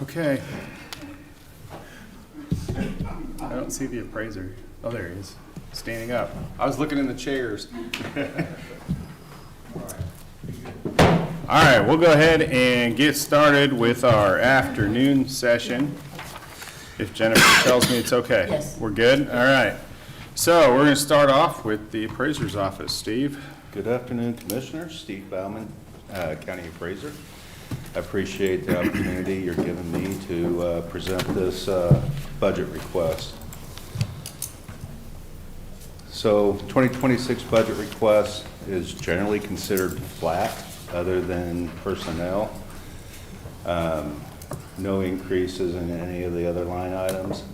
Okay. I don't see the appraiser. Oh, there he is, standing up. I was looking in the chairs. All right, we'll go ahead and get started with our afternoon session. If Jennifer tells me it's okay. Yes. We're good? All right. So we're going to start off with the appraiser's office. Steve? Good afternoon, Commissioners. Steve Bauman, County Appraiser. I appreciate the opportunity you're giving me to present this budget request. So 2026 budget request is generally considered flat other than personnel. No increases in any of the other line items.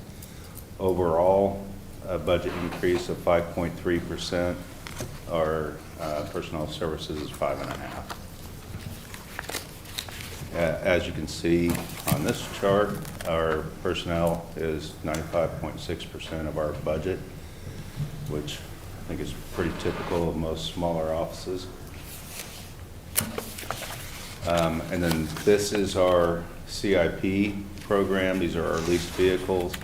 Overall, a budget increase of 5.3%. Our personnel services is 5.5%. As you can see on this chart, our personnel is 95.6% of our budget, which I think is pretty typical of most smaller offices. And then this is our CIP program. These are our leased vehicles.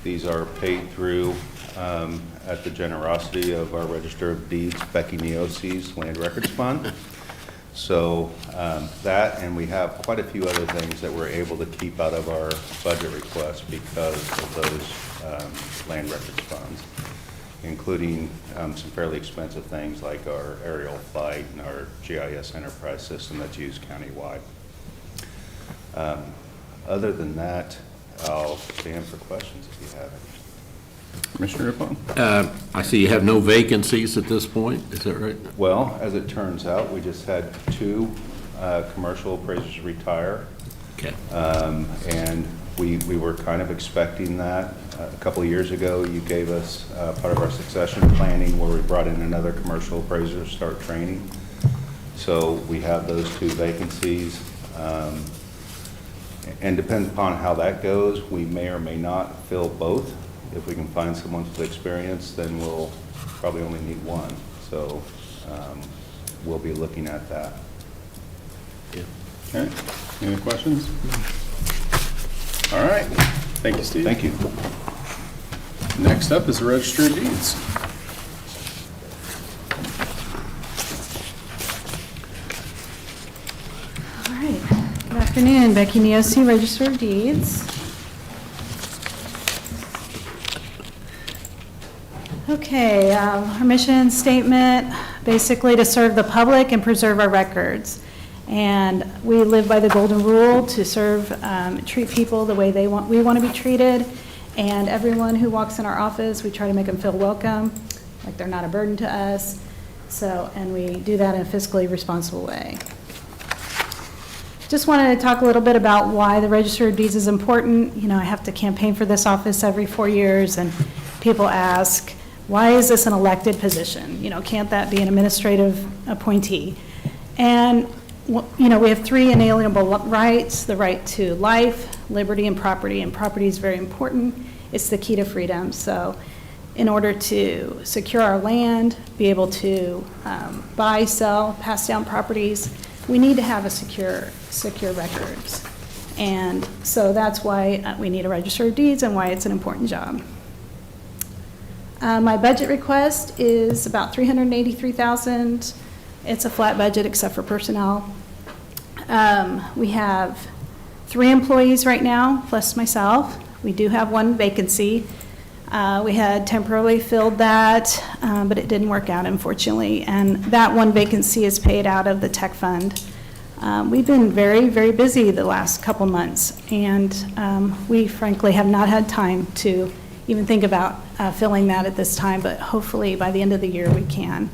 These are paid through at the generosity of our Register of Deeds, Becky Neosi's Land Records Fund. So that, and we have quite a few other things that we're able to keep out of our budget request because of those land records funds, including some fairly expensive things like our aerial flight and our GIS enterprise system that's used countywide. Other than that, I'll stand for questions if you have any. Commissioner Rippon? I see you have no vacancies at this point, is that right? Well, as it turns out, we just had 2 commercial appraisers retire. Okay. And we were kind of expecting that. A couple of years ago, you gave us part of our succession planning where we brought in another commercial appraiser to start training. So we have those 2 vacancies. And depends upon how that goes, we may or may not fill both. If we can find someone with experience, then we'll probably only need 1. So we'll be looking at that. Yeah. Okay. Any questions? All right. Thank you, Steve. Thank you. Next up is the Register of Deeds. All right. Good afternoon. Becky Neosi, Register of Deeds. Okay, our mission statement, basically to serve the public and preserve our records. And we live by the golden rule to serve, treat people the way we want to be treated. And everyone who walks in our office, we try to make them feel welcome, like they're not a burden to us. So, and we do that in a fiscally responsible way. Just wanted to talk a little bit about why the Register of Deeds is important. You know, I have to campaign for this office every 4 years, and people ask, why is this an elected position? You know, can't that be an administrative appointee? And, you know, we have 3 inalienable rights: the right to life, liberty, and property is very important. It's the key to freedom. So in order to secure our land, be able to buy, sell, pass down properties, we need to have a secure records. And so that's why we need a Register of Deeds and why it's an important job. My budget request is about $383,000. It's a flat budget except for personnel. We have 3 employees right now, plus myself. We do have 1 vacancy. We had temporarily filled that, but it didn't work out, unfortunately. And that 1 vacancy is paid out of the tech fund. We've been very, very busy the last couple months, and we frankly have not had time to even think about filling that at this time, but hopefully by the end of the year we can.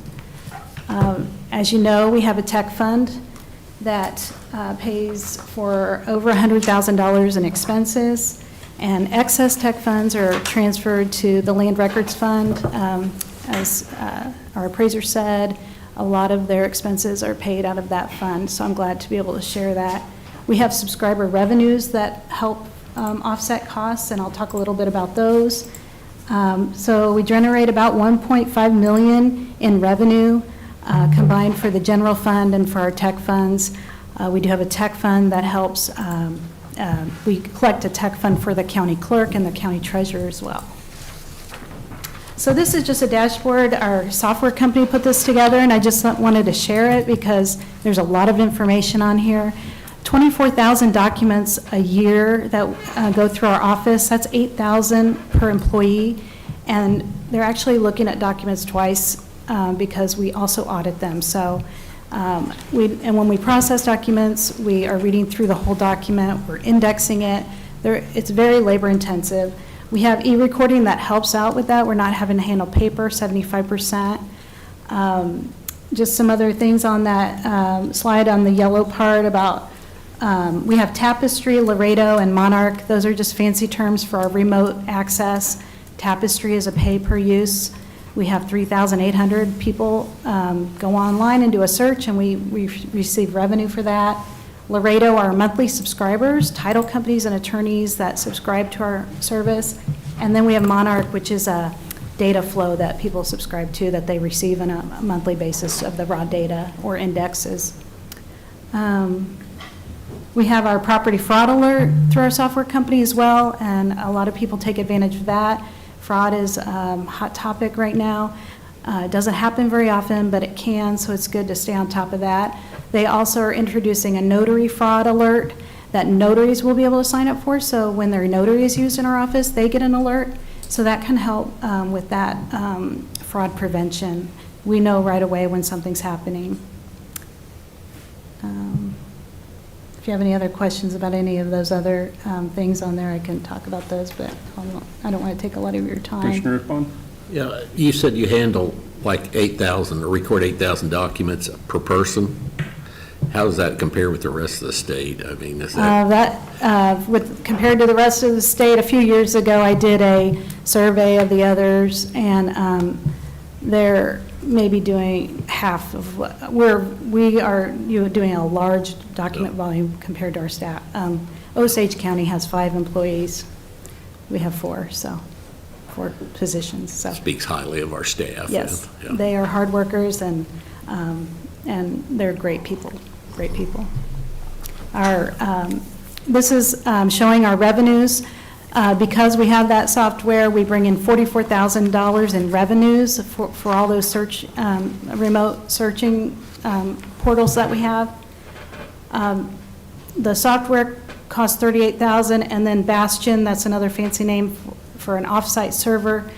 As you know, we have a tech fund that pays for over $100,000 in expenses, and excess tech funds are transferred to the Land Records Fund. As our appraiser said, a lot of their expenses are paid out of that fund, so I'm glad to be able to share that. We have subscriber revenues that help offset costs, and I'll talk a little bit about those. So we generate about $1.5 million in revenue combined for the general fund and for our tech funds. We do have a tech fund that helps we collect a tech fund for the county clerk and the county treasurer as well. So this is just a dashboard. Our software company put this together, and I just wanted to share it because there's a lot of information on here. 24,000 documents a year that go through our office. That's 8,000 per employee, and they're actually looking at documents twice because we also audit them. So when we process documents, we are reading through the whole document, we're indexing it. It's very labor intensive. We have e-recording that helps out with that. We're not having to handle paper, 75%. Just some other things on that slide on the yellow part about, we have Tapestry, Laredo, and Monarch. Those are just fancy terms for our remote access. Tapestry is a pay-per-use. We have 3,800 people go online and do a search, and we receive revenue for that. Laredo are monthly subscribers, title companies and attorneys that subscribe to our service. And then we have Monarch, which is a data flow that people subscribe to that they receive on a monthly basis of the raw data or indexes. We have our property fraud alert through our software company as well, and a lot of people take advantage of that. Fraud is a hot topic right now. It doesn't happen very often, but it can, so it's good to stay on top of that. They also are introducing a notary fraud alert that notaries will be able to sign up for, so when their notary is used in our office, they get an alert. So that can help with that fraud prevention. We know right away when something's happening. If you have any other questions about any of those other things on there, I can talk about those, but I don't want to take a lot of your time. Commissioner Rippon? Yeah, you said you handle like 8,000 or record 8,000 documents per person. How does that compare with the rest of the state? I mean, is that? Compared to the rest of the state, a few years ago, I did a survey of the others, and they're maybe doing half of what we are doing a large document volume compared to our staff. Osage County has 5 employees. We have 4, so 4 positions. So Speaks highly of our staff. yes, Yeah. they are hard workers, and they're great people. Great people. This is showing our revenues. Because we have that software, we bring in $44,000 in revenues for all those remote searching portals that we have. The software costs $38,000, and then Bastion, that's another fancy name for an offsite server,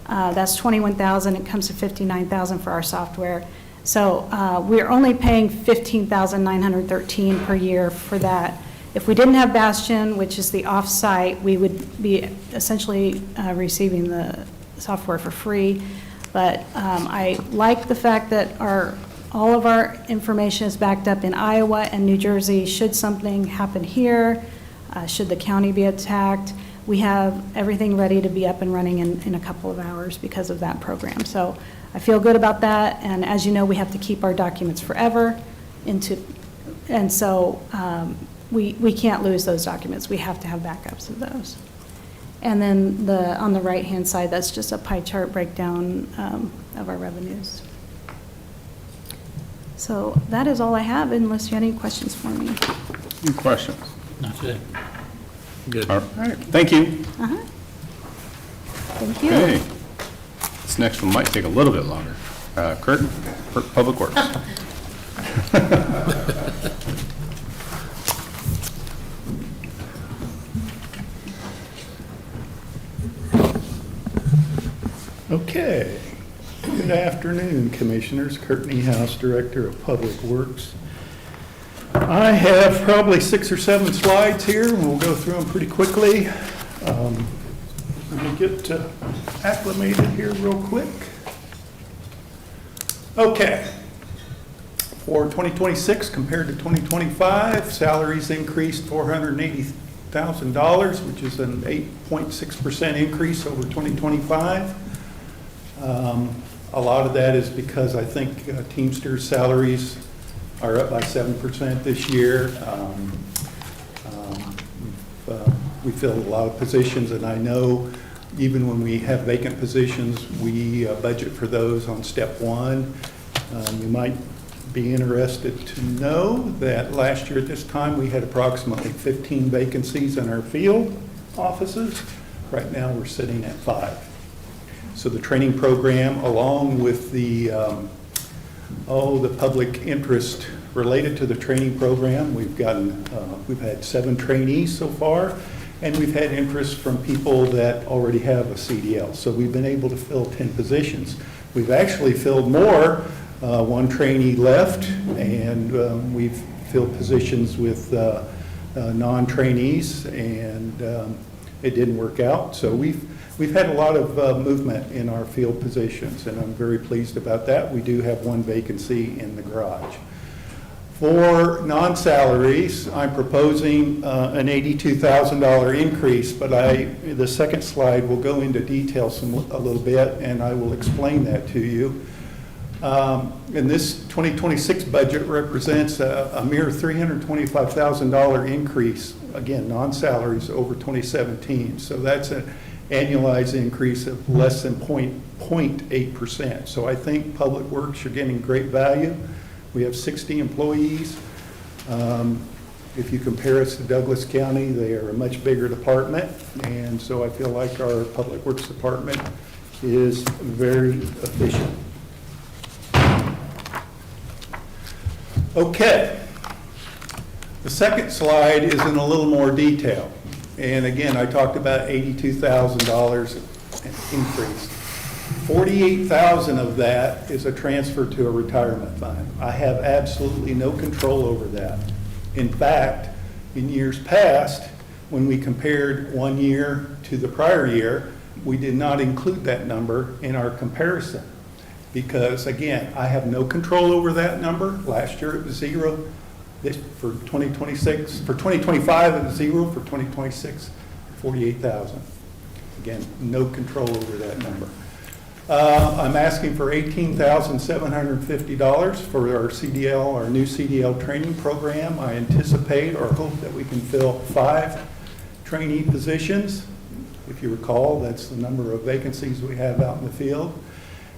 that's $21,000. It comes to $59,000 for our software. So we're only paying $15,913 per year for that. If we didn't have Bastion, which is the off-site, we would be essentially receiving the software for free. But I like the fact that all of our information is backed up in Iowa and New Jersey. Should something happen here, should the county be attacked, we have everything ready to be up and running in a couple of hours because of that program. So I feel good about that. And as you know, we have to keep our documents forever. And so we can't lose those documents. We have to have backups of those. And then on the right-hand side, that's just a pie chart breakdown of our revenues. So that is all I have, unless you have any questions for me. Any questions? That's it. Good. All right, thank you. Thank you. Okay. This next one might take a little bit longer. Kurt, for Public Works. Okay. Good afternoon, Commissioners. Kurt Niehaus, Director of Public Works. I have probably 6 or 7 slides here, and we'll go through them pretty quickly. Let me get acclimated here real quick. Okay. For 2026 compared to 2025, salaries increased $480,000, which is an 8.6% increase over 2025. A lot of that is because I think Teamsters salaries are up by 7% this year. We fill a lot of positions, and I know even when we have vacant positions, we budget for those on step 1. You might be interested to know that last year at this time, we had approximately 15 vacancies in our field offices. Right now, we're sitting at 5. So the training program, along with the public interest related to the training program, we've had 7 trainees so far, and we've had interest from people that already have a CDL. So we've been able to fill 10 positions. We've actually filled more. 1 trainee left, and we've filled positions with non-trainees, and it didn't work out. So we've had a lot of movement in our field positions, and I'm very pleased about that. We do have 1 vacancy in the garage. For non-salaries, I'm proposing an $82,000 increase, but the second slide will go into details a little bit, and I will explain that to you. And this 2026 budget represents a mere $325,000 increase, again, non-salaries over 2017. So that's an annualized increase of less than 0.8%. So I think Public Works are getting great value. We have 60 employees. If you compare us to Douglas County, they are a much bigger department. And so I feel like our Public Works department is very efficient. Okay. The second slide is in a little more detail. And again, I talked about $82,000 increase. $48,000 of that is a transfer to a retirement fund. I have absolutely no control over that. In fact, in years past, when we compared one year to the prior year, we did not include that number in our comparison. Because again, I have no control over that number. Last year it was 0. For 2026, for 2025 it was 0. For 2026, 48,000. Again, no control over that number. I'm asking for $18,750 for our CDL, our new CDL training program. I anticipate or hope that we can fill 5 trainee positions. If you recall, that's the number of vacancies we have out in the field.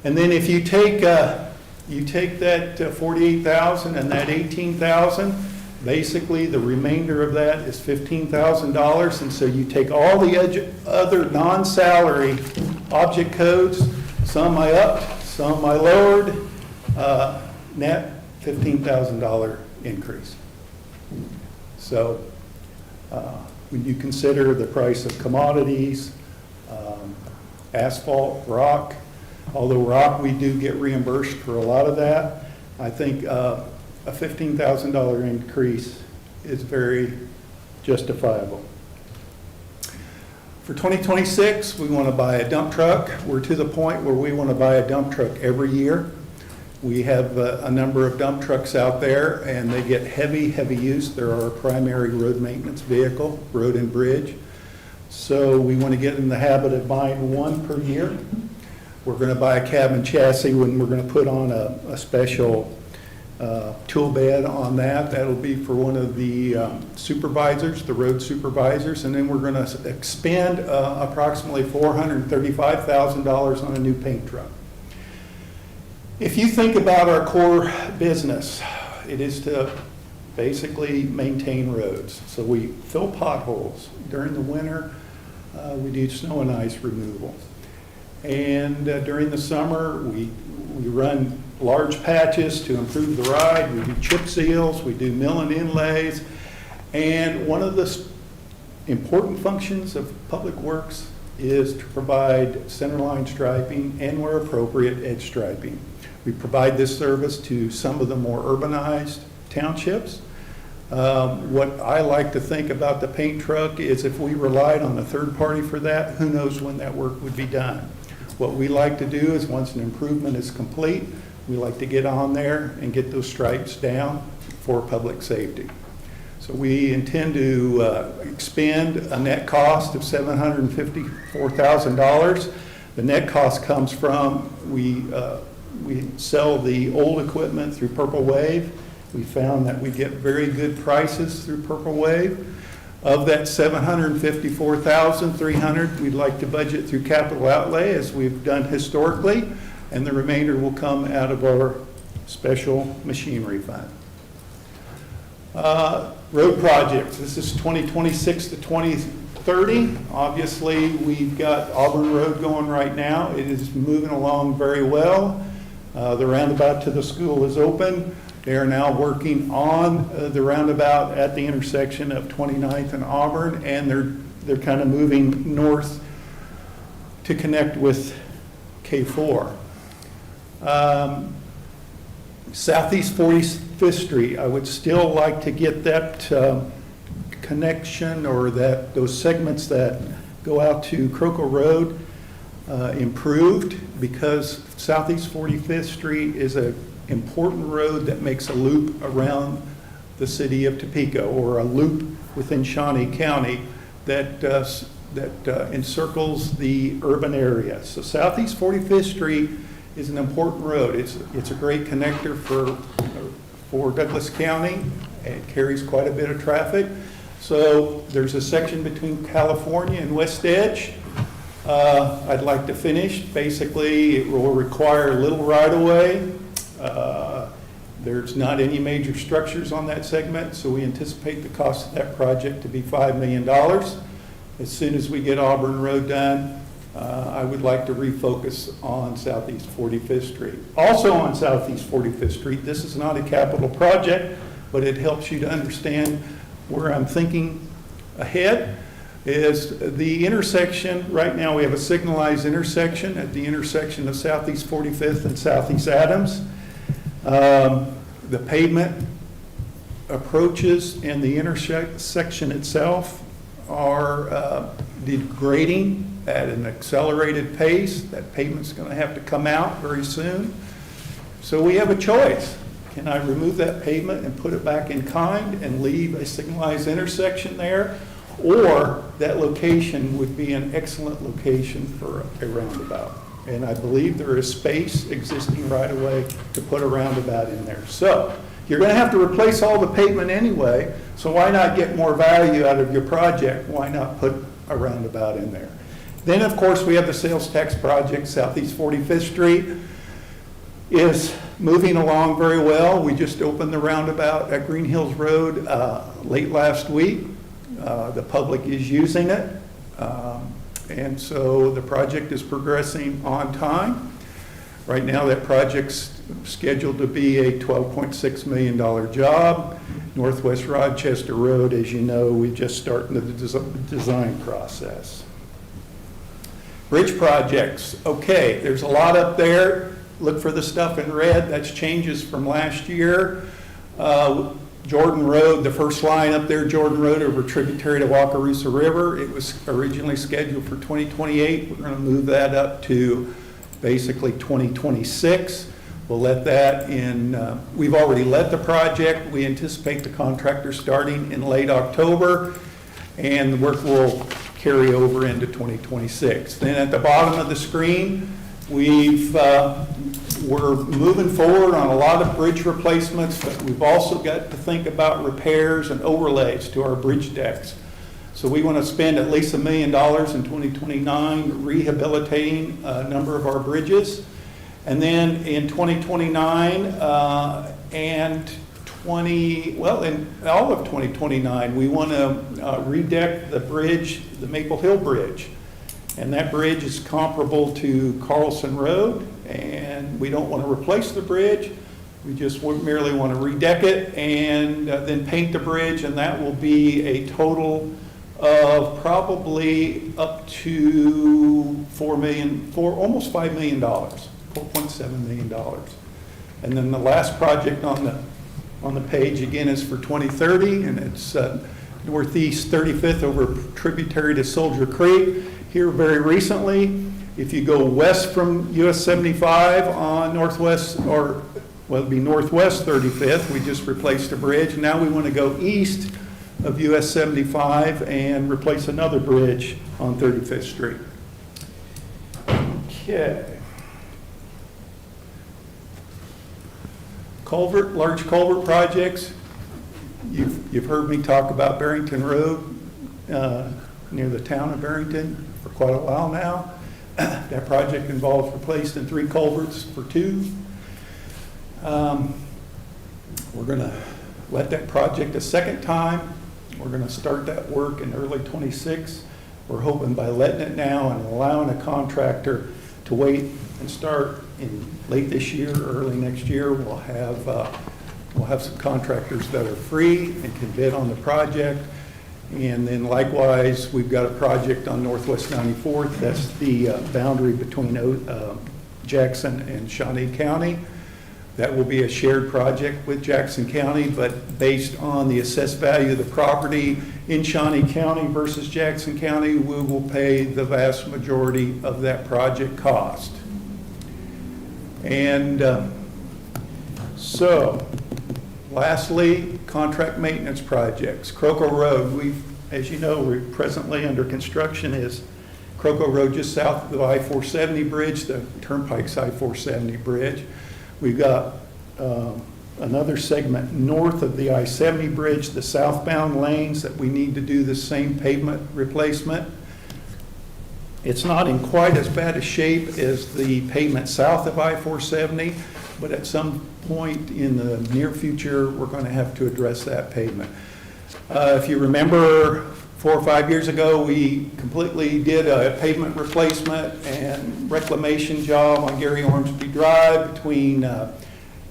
And then if you take that 48,000 and that 18,000, basically the remainder of that is $15,000. And so you take all the other non-salary object codes, some I upped, some I lowered, net $15,000 increase. So when you consider the price of commodities, asphalt, rock, although rock, we do get reimbursed for a lot of that. I think a $15,000 increase is very justifiable. For 2026, we want to buy a dump truck. We're to the point where we want to buy a dump truck every year. We have a number of dump trucks out there, and they get heavy use. They're our primary road maintenance vehicle, road and bridge. So we want to get in the habit of buying 1 per year. We're going to buy a cab and chassis when we're going to put on a special tool bed on that. That'll be for one of the supervisors, the road supervisors, and then we're going to expend approximately $435,000 on a new paint truck. If you think about our core business, it is to basically maintain roads. So we fill potholes. During the winter, we do snow and ice removal. And during the summer, we run large patches to improve the ride. We do chip seals, we do mill and inlays. And one of the important functions of Public Works is to provide centerline striping and, where appropriate, edge striping. We provide this service to some of the more urbanized townships. What I like to think about the paint truck is if we relied on a third party for that, who knows when that work would be done. What we like to do is once an improvement is complete, we like to get on there and get those stripes down for public safety. So we intend to expend a net cost of $754,000. The net cost comes from, we sell the old equipment through Purple Wave. We found that we get very good prices through Purple Wave. Of that $754,300, we'd like to budget through capital outlay as we've done historically, and the remainder will come out of our special machinery fund. Road projects, this is 2026 to 2030. Obviously, we've got Auburn Road going right now. It is moving along very well. The roundabout to the school is open. They are now working on the roundabout at the intersection of 29th and Auburn, and they're kind of moving north to connect with K4. Southeast 45th Street, I would still like to get that connection or those segments that go out to Croco Road improved, because Southeast 45th Street is an important road that makes a loop around the city of Topeka, or a loop within Shawnee County that encircles the urban area. So Southeast 45th Street is an important road. It's a great connector for Douglas County. It carries quite a bit of traffic. So there's a section between California and West Edge I'd like to finish. Basically, it will require little right-of-way. There's not any major structures on that segment, so we anticipate the cost of that project to be $5 million. As soon as we get Auburn Road done, I would like to refocus on Southeast 45th Street. Also on Southeast 45th Street, this is not a capital project, but it helps you to understand where I'm thinking ahead, is the intersection. Right now we have a signalized intersection at the intersection of Southeast 45th and Southeast Adams. The pavement approaches and the intersection itself are degrading at an accelerated pace. That pavement's going to have to come out very soon. So we have a choice. Can I remove that pavement and put it back in kind and leave a signalized intersection there? Or that location would be an excellent location for a roundabout. And I believe there is space existing right away to put a roundabout in there. So you're going to have to replace all the pavement anyway, so why not get more value out of your project? Why not put a roundabout in there? Then, of course, we have the sales tax project. Southeast 45th Street is moving along very well. We just opened the roundabout at Green Hills Road late last week. The public is using it. And so the project is progressing on time. Right now, that project's scheduled to be a $12.6 million job. Northwest Rochester Road, as you know, we just started the design process. Bridge projects, okay, there's a lot up there. Look for the stuff in red. That's changes from last year. Jordan Road, the first line up there, Jordan Road over tributary to Wakarusa River. It was originally scheduled for 2028. We're going to move that up to basically 2026. We'll let that in, we've already let the project. We anticipate the contractor starting in late October, and the work will carry over into 2026. Then at the bottom of the screen, we're moving forward on a lot of bridge replacements, but we've also got to think about repairs and overlays to our bridge decks. So we want to spend at least $1 million in 2029 rehabilitating a number of our bridges. And then in 2029 and in all of 2029, we want to redeck the bridge, the Maple Hill Bridge. And that bridge is comparable to Carlson Road, and we don't want to replace the bridge. We just merely want to redeck it and then paint the bridge, and that will be a total of probably up to almost $5 million, $4.7 million. And then the last project on the page again is for 2030, and it's Northeast 35th over tributary to Soldier Creek. Here very recently, if you go west from US 75 on northwest, it'd be Northwest 35th, we just replaced a bridge. Now we want to go east of US 75 and replace another bridge on 35th Street. Okay. Large culvert projects. You've heard me talk about Barrington Road near the town of Barrington for quite a while now. That project involves replacing 3 culverts for 2. We're going to let that project a second time. We're going to start that work in early '26. We're hoping by letting it now and allowing a contractor to wait and start in late this year, early next year, we'll have some contractors that are free and can bid on the project. And then likewise, we've got a project on Northwest 94th. That's the boundary between Jackson and Shawnee County. That will be a shared project with Jackson County, but based on the assessed value of the property in Shawnee County versus Jackson County, we will pay the vast majority of that project cost. And so, lastly, contract maintenance projects. Croco Road, as you know, we're presently under construction is Croco Road just south of the I-470 bridge, the Turnpike's I-470 bridge. We've got another segment north of the I-70 bridge, the southbound lanes that we need to do the same pavement replacement. It's not in quite as bad a shape as the pavement south of I-470, but at some point in the near future, we're going to have to address that pavement. If you remember, 4 or 5 years ago, we completely did a pavement replacement and reclamation job on Gary Ormsby Drive between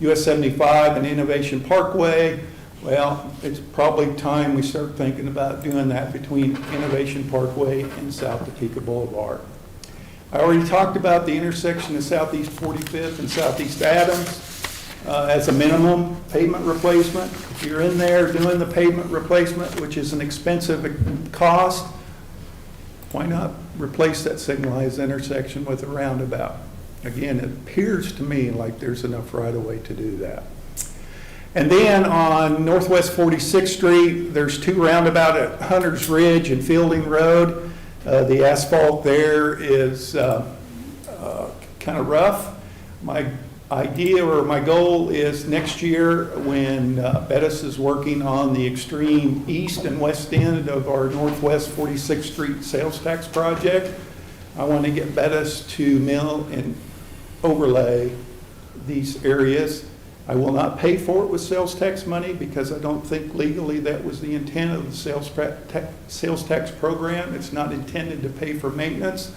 US 75 and Innovation Parkway. Well, it's probably time we start thinking about doing that between Innovation Parkway and South Topeka Boulevard. I already talked about the intersection of Southeast 45th and Southeast Adams as a minimum pavement replacement. If you're in there doing the pavement replacement, which is an expensive cost, why not replace that signalized intersection with a roundabout? Again, it appears to me like there's enough right-of-way to do that. And then on Northwest 46th Street, there's 2 roundabouts at Hunter's Ridge and Fielding Road. The asphalt there is kind of rough. My idea or my goal is next year when Bettis is working on the extreme east and west end of our Northwest 46th Street sales tax project, I want to get Bettis to mill and overlay these areas. I will not pay for it with sales tax money because I don't think legally that was the intent of the sales tax program. It's not intended to pay for maintenance.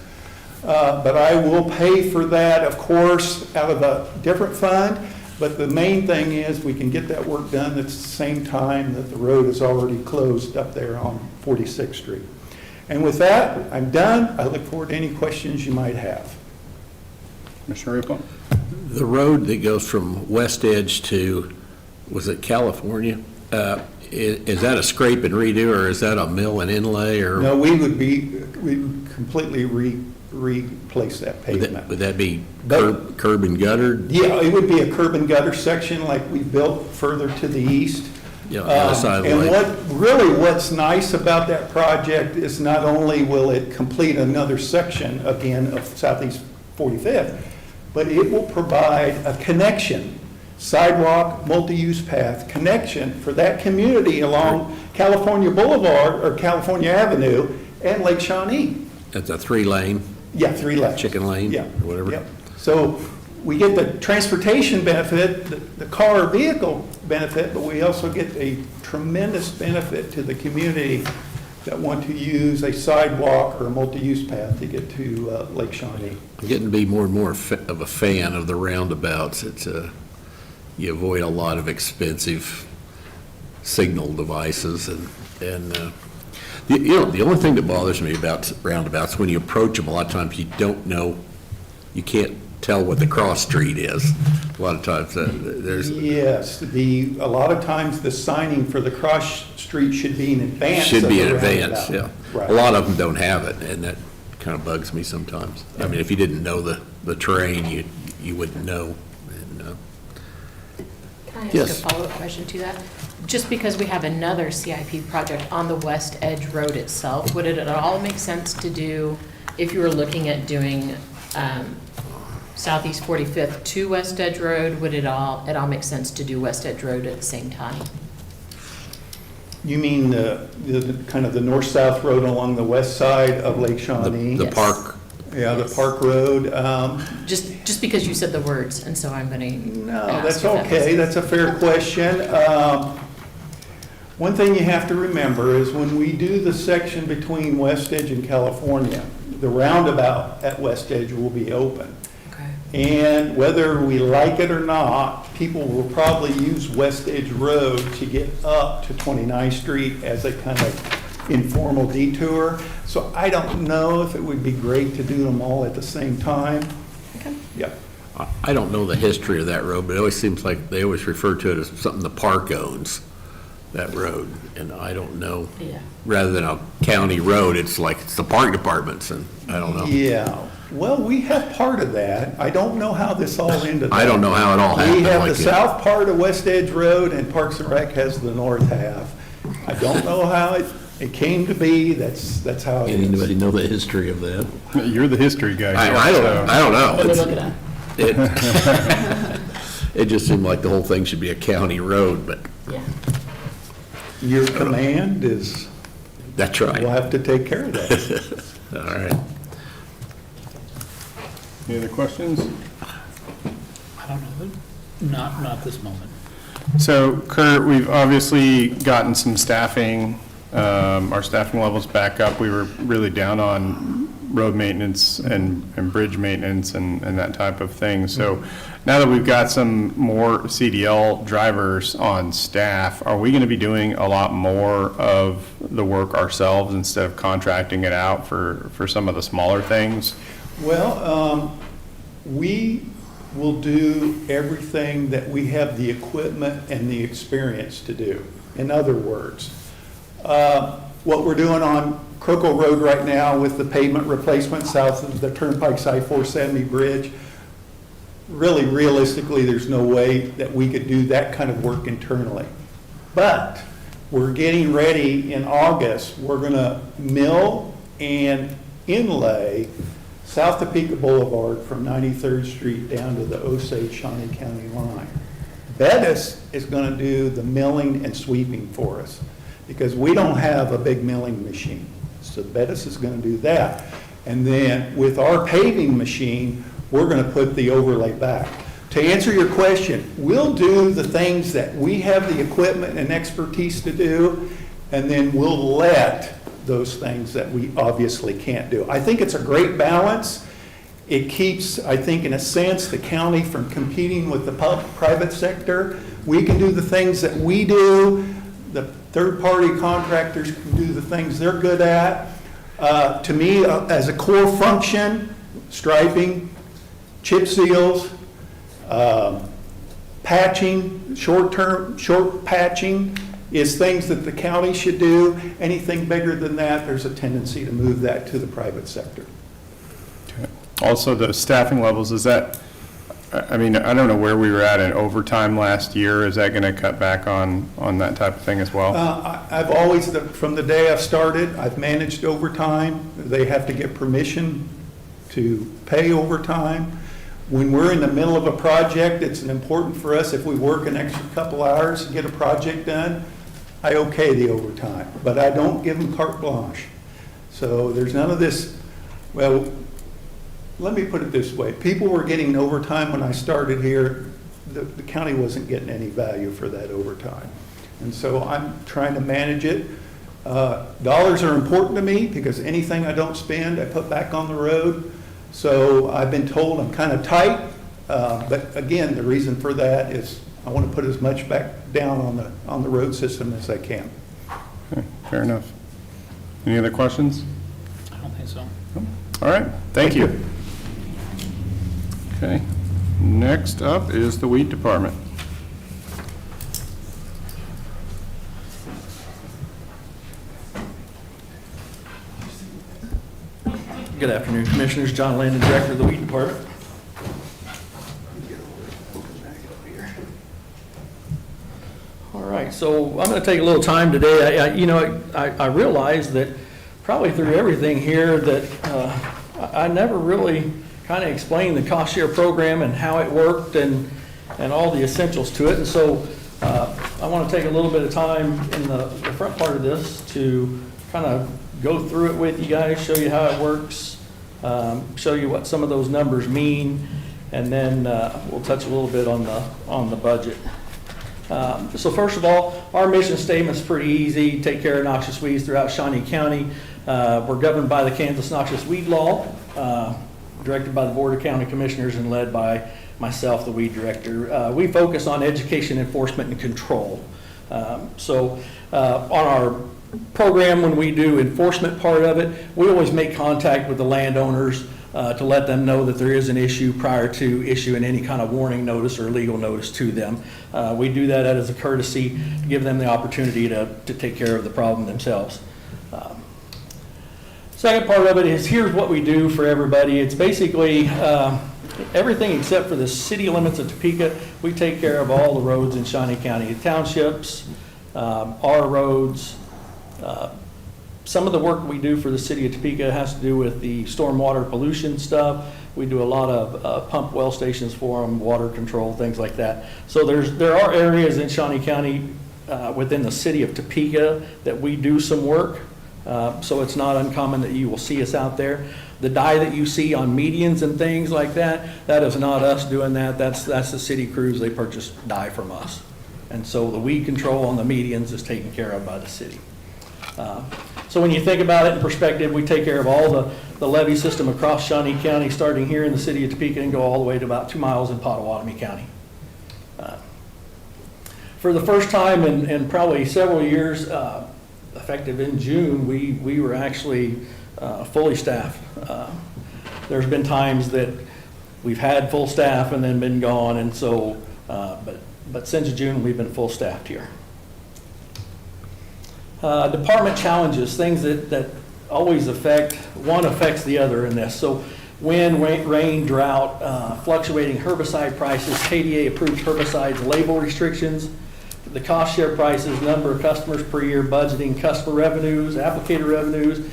But I will pay for that, of course, out of a different fund. But the main thing is we can get that work done at the same time that the road is already closed up there on 46th Street. And with that, I'm done. I look forward to any questions you might have. Commissioner Rupel? The road that goes from West Edge to, was it California? Is that a scrape and redo, or is that a mill and inlay, or? No, we would completely replace that pavement. Would that be curb and gutter? Yeah, it would be a curb and gutter section like we built further to the east. Yeah, the other side of the and lake. what's nice about that project is not only will it complete another section again of Southeast 45th, but it will provide a connection, sidewalk, multi-use path connection for that community along California Boulevard or California Avenue and Lake Shawnee. That's a 3-lane? Yeah, 3 lanes. Chicken lane? Yeah. Or whatever? Yeah. So we get the transportation benefit, the car or vehicle benefit, but we also get a tremendous benefit to the community that want to use a sidewalk or a multi-use path to get to Lake Shawnee. I'm getting to be more and more of a fan of the roundabouts. It's you avoid a lot of expensive signal devices, and the only thing that bothers me about roundabouts, when you approach them, a lot of times you don't know, you can't tell what the cross street is. A lot of times there's. Yes, a lot of times the signing for the cross street should be in advance. Should be of in the advance, yeah. roundabout. Right. A lot of them don't have it, and that kind of bugs me sometimes. I mean, if you didn't know the terrain, you wouldn't know. And, Can I ask Yes. a follow-up question to that? Just because we have another CIP project on the West Edge Road itself, would it at all make sense to do, if you were looking at doing Southeast 45th to West Edge Road, would it all make sense to do West Edge Road at the same time? You mean the kind of the north-south road along the west side of Lake Shawnee? the Yes. park Yeah, the Yes. Park Road. Just because you said the words, and so I'm gonna No, ask that's if that makes okay. sense. That's a fair question. One thing you have to remember is when we do the section between West Edge and California, the roundabout at West Edge will be open. Okay. And whether we like it or not, people will probably use West Edge Road to get up to 29th Street as a kind of informal detour. So I don't know if it would be great to do them all at the same time. Okay. Yeah. I don't know the history of that road, but it always seems like they always refer to it as something the park owns, that road. And I don't know, Yeah. rather than a county road, it's like it's the park departments, and I don't know. Yeah, well, we have part of that. I don't know how this all ended up. I don't know how it all happened. We have like the it. south part of West Edge Road, and Parks and Rec has the north half. I don't know how it came to be. That's how it is. Anybody know the history of that? You're the history guy. I here, don't know. What are we It's- looking at? It it just seemed like the whole thing should be a county road, but Yeah. Your command is, that's we'll right. have to take care of that. All right. Any other questions? I don't know, not this moment. So Kurt, we've obviously gotten some staffing, our staffing levels back up. We were really down on road maintenance and bridge maintenance and that type of thing. So now that we've got some more CDL drivers on staff, are we going to be doing a lot more of the work ourselves instead of contracting it out for some of the smaller things? Well, we will do everything that we have the equipment and the experience to do. In other words, what we're doing on Croco Road right now with the pavement replacement south of the Turnpike's I-470 bridge, really realistically, there's no way that we could do that kind of work internally. But we're getting ready in August. We're going to mill and inlay South Topeka Boulevard from 93rd Street down to the Osage-Shawnee County line. Bettis is going to do the milling and sweeping for us because we don't have a big milling machine. So Bettis is going to do that. And then with our paving machine, we're going to put the overlay back. To answer your question, we'll do the things that we have the equipment and expertise to do, and then we'll let those things that we obviously can't do. I think it's a great balance. It keeps, I think, in a sense, the county from competing with the private sector. We can do the things that we do. The third-party contractors can do the things they're good at. To me, as a core function, striping, chip seals, patching, short patching is things that the county should do. Anything bigger than that, there's a tendency to move that to the private sector. Also, the staffing levels, is that, I mean, I don't know where we were at in overtime last year. Is that going to cut back on that type of thing as well? I've always, from the day I've started, I've managed overtime. They have to get permission to pay overtime. When we're in the middle of a project, it's important for us, if we work an extra couple hours to get a project done, I okay the overtime, but I don't give them carte blanche. So there's none of this, well, let me put it this way. People were getting overtime when I started here. The county wasn't getting any value for that overtime. And so I'm trying to manage it. Dollars are important to me because anything I don't spend, I put back on the road. So I've been told I'm kind of tight, but again, the reason for that is I want to put as much back down on the road system as I can. Okay, fair enough. Any other questions? I don't think so. All right, thank you. Okay, next up is the weed department. Good afternoon, Commissioners. John Landon, Director of the Weed Department. All right, so I'm going to take a little time today. I realize that probably through everything here that I never really kind of explained the cost share program and how it worked and all the essentials to it. And so I want to take a little bit of time in the front part of this to kind of go through it with you guys, show you how it works, show you what some of those numbers mean, and then we'll touch a little bit on the budget. So first of all, our mission statement's pretty easy: take care of noxious weeds throughout Shawnee County. We're governed by the Kansas Noxious Weed Law, directed by the Board of County Commissioners and led by myself, the weed director. We focus on education, enforcement, and control. So on our program, when we do enforcement part of it, we always make contact with the landowners to let them know that there is an issue prior to issuing any kind of warning notice or legal notice to them. We do that as a courtesy to give them the opportunity to take care of the problem themselves. Second part of it is, here's what we do for everybody. It's basically everything except for the city limits of Topeka. We take care of all the roads in Shawnee County, the townships, our roads. Some of the work we do for the city of Topeka has to do with the stormwater pollution stuff. We do a lot of pump well stations for them, water control, things like that. So there are areas in Shawnee County within the city of Topeka that we do some work. So it's not uncommon that you will see us out there. The dye that you see on medians and things like that, that is not us doing that. That's the city crews. They purchase dye from us. And so the weed control on the medians is taken care of by the city. So when you think about it in perspective, we take care of all the levee system across Shawnee County, starting here in the city of Topeka and go all the way to about 2 miles in Pottawatomie County. For the first time in probably several years, effective in June, we were actually fully staffed. There's been times that we've had full staff and then been gone, and so, but since June, we've been full staffed here. Department challenges, things that always affects the other in this. So wind, rain, drought, fluctuating herbicide prices, KDA approved herbicides, label restrictions, the cost share prices, number of customers per year, budgeting, customer revenues, applicator revenues,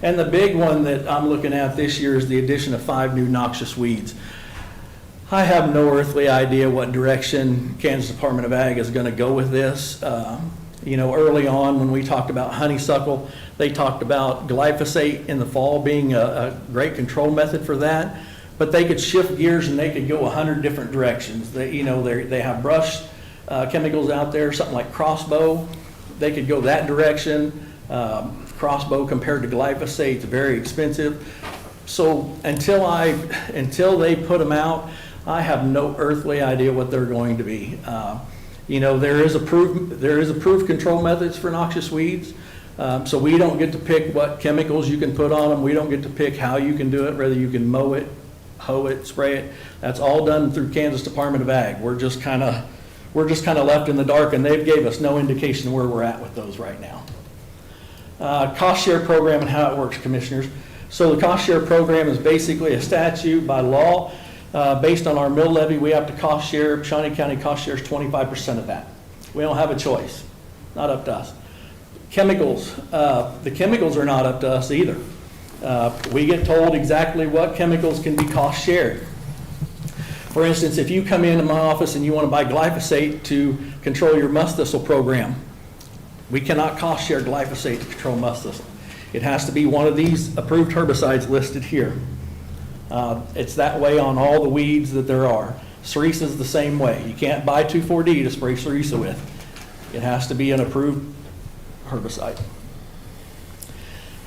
and the big one that I'm looking at this year is the addition of 5 new noxious weeds. I have no earthly idea what direction Kansas Department of Ag is going to go with this. You know, early on when we talked about honeysuckle, they talked about glyphosate in the fall being a great control method for that, but they could shift gears and they could go 100 different directions. They have brush chemicals out there, something like Crossbow. They could go that direction. Crossbow compared to glyphosate is very expensive. So until they put them out, I have no earthly idea what they're going to be. You know, there is approved control methods for noxious weeds. So we don't get to pick what chemicals you can put on them. We don't get to pick how you can do it, whether you can mow it, hoe it, spray it. That's all done through Kansas Department of Ag. We're just kind of left in the dark, and they've gave us no indication where we're at with those right now. Cost share program and how it works, commissioners. So the cost share program is basically a statute by law. Based on our mill levy, we have to cost share. Shawnee County cost shares 25% of that. We don't have a choice. Not up to us. Chemicals. The chemicals are not up to us either. We get told exactly what chemicals can be cost shared. For instance, if you come into my office and you want to buy glyphosate to control your musk thistle program, we cannot cost share glyphosate to control musk thistle. It has to be one of these approved herbicides listed here. It's that way on all the weeds that there are. Cereus is the same way. You can't buy 2,4-D to spray cereus with. It has to be an approved herbicide.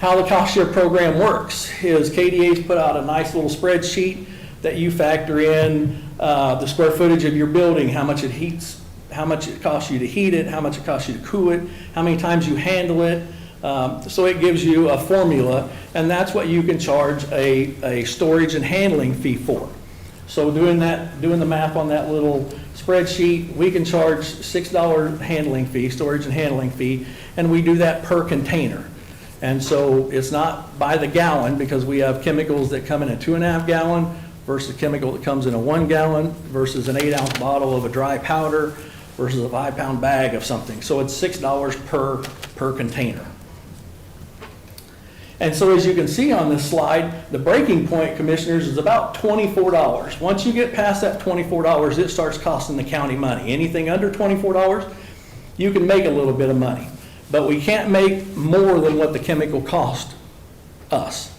How the cost share program works is KDA's put out a nice little spreadsheet that you factor in the square footage of your building, how much it heats, how much it costs you to heat it, how much it costs you to cool it, how many times you handle it. So it gives you a formula, and that's what you can charge a storage and handling fee for. So doing the math on that little spreadsheet, we can charge $6 handling fee, storage and handling fee, and we do that per container. And so it's not by the gallon, because we have chemicals that come in a 2.5 gallon versus a chemical that comes in a 1 gallon versus an 8-ounce bottle of a dry powder versus a 5-pound bag of something. So it's $6 per container. And so as you can see on this slide, the breaking point, commissioners, is about $24. Once you get past that $24, it starts costing the county money. Anything under $24, you can make a little bit of money. But we can't make more than what the chemical cost us.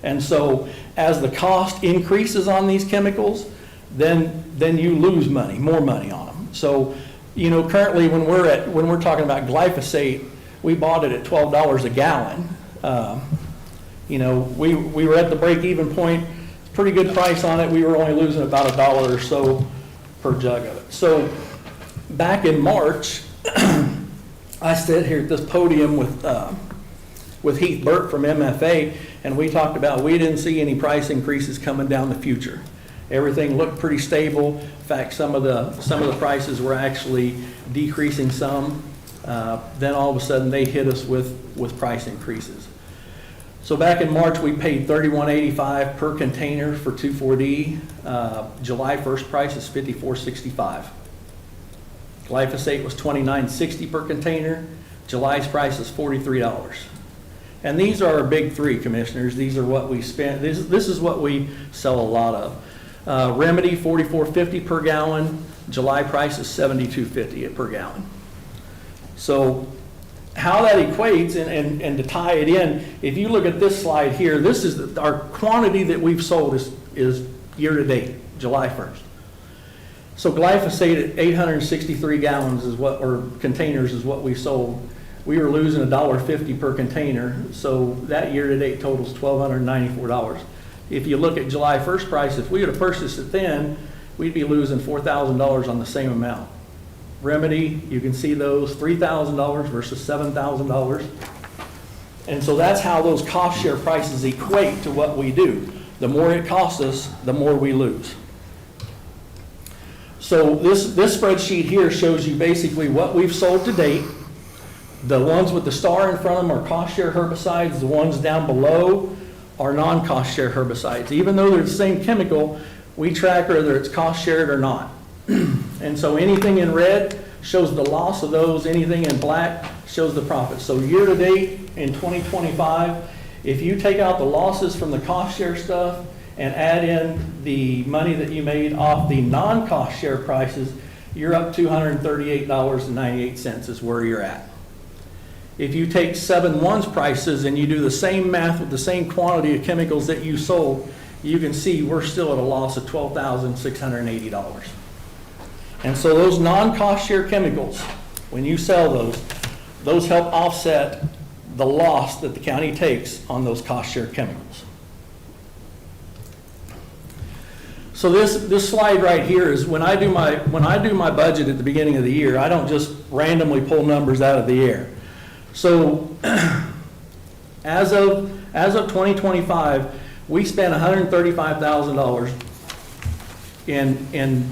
And so as the cost increases on these chemicals, then you lose money, more money on them. So, you know, currently when we're talking about glyphosate, we bought it at $12 a gallon. You know, we were at the break-even point, pretty good price on it. We were only losing about $1 or so per jug of it. So back in March, I stood here at this podium with Heath Burt from MFA, and we talked about we didn't see any price increases coming down the future. Everything looked pretty stable. In fact, some of the prices were actually decreasing some. Then all of a sudden they hit us with price increases. So back in March, we paid $31.85 per container for 2,4-D. July 1st price is $54.65. Glyphosate was $29.60 per container. July's price is $43. And these are our big three, commissioners. These are what we spend. This is what we sell a lot of. Remedy, $44.50 per gallon. July price is $72.50 per gallon. So how that equates, and to tie it in, if you look at this slide here, this is our quantity that we've sold is year to date, July 1st. So glyphosate at 863 gallons is what, or containers is what we sold. We were losing $1.50 per container, so that year to date totals $1,294. If you look at July 1st price, if we would have purchased it then, we'd be losing $4,000 on the same amount. Remedy, you can see those, $3,000 versus $7,000. And so that's how those cost share prices equate to what we do. The more it costs us, the more we lose. So this spreadsheet here shows you basically what we've sold to date. The ones with the star in front of them are cost share herbicides. The ones down below are non-cost share herbicides. Even though they're the same chemical, we track whether it's cost shared or not. And so anything in red shows the loss of those, anything in black shows the profit. So year to date in 2025, if you take out the losses from the cost share stuff and add in the money that you made off the non-cost share prices, you're up $238.98 is where you're at. If you take 7-1's prices and you do the same math with the same quantity of chemicals that you sold, you can see we're still at a loss of $12,680. And so those non-cost share chemicals, when you sell those help offset the loss that the county takes on those cost share chemicals. So this slide right here is when I do my budget at the beginning of the year, I don't just randomly pull numbers out of the air. So as of 2025, we spent $135,000 in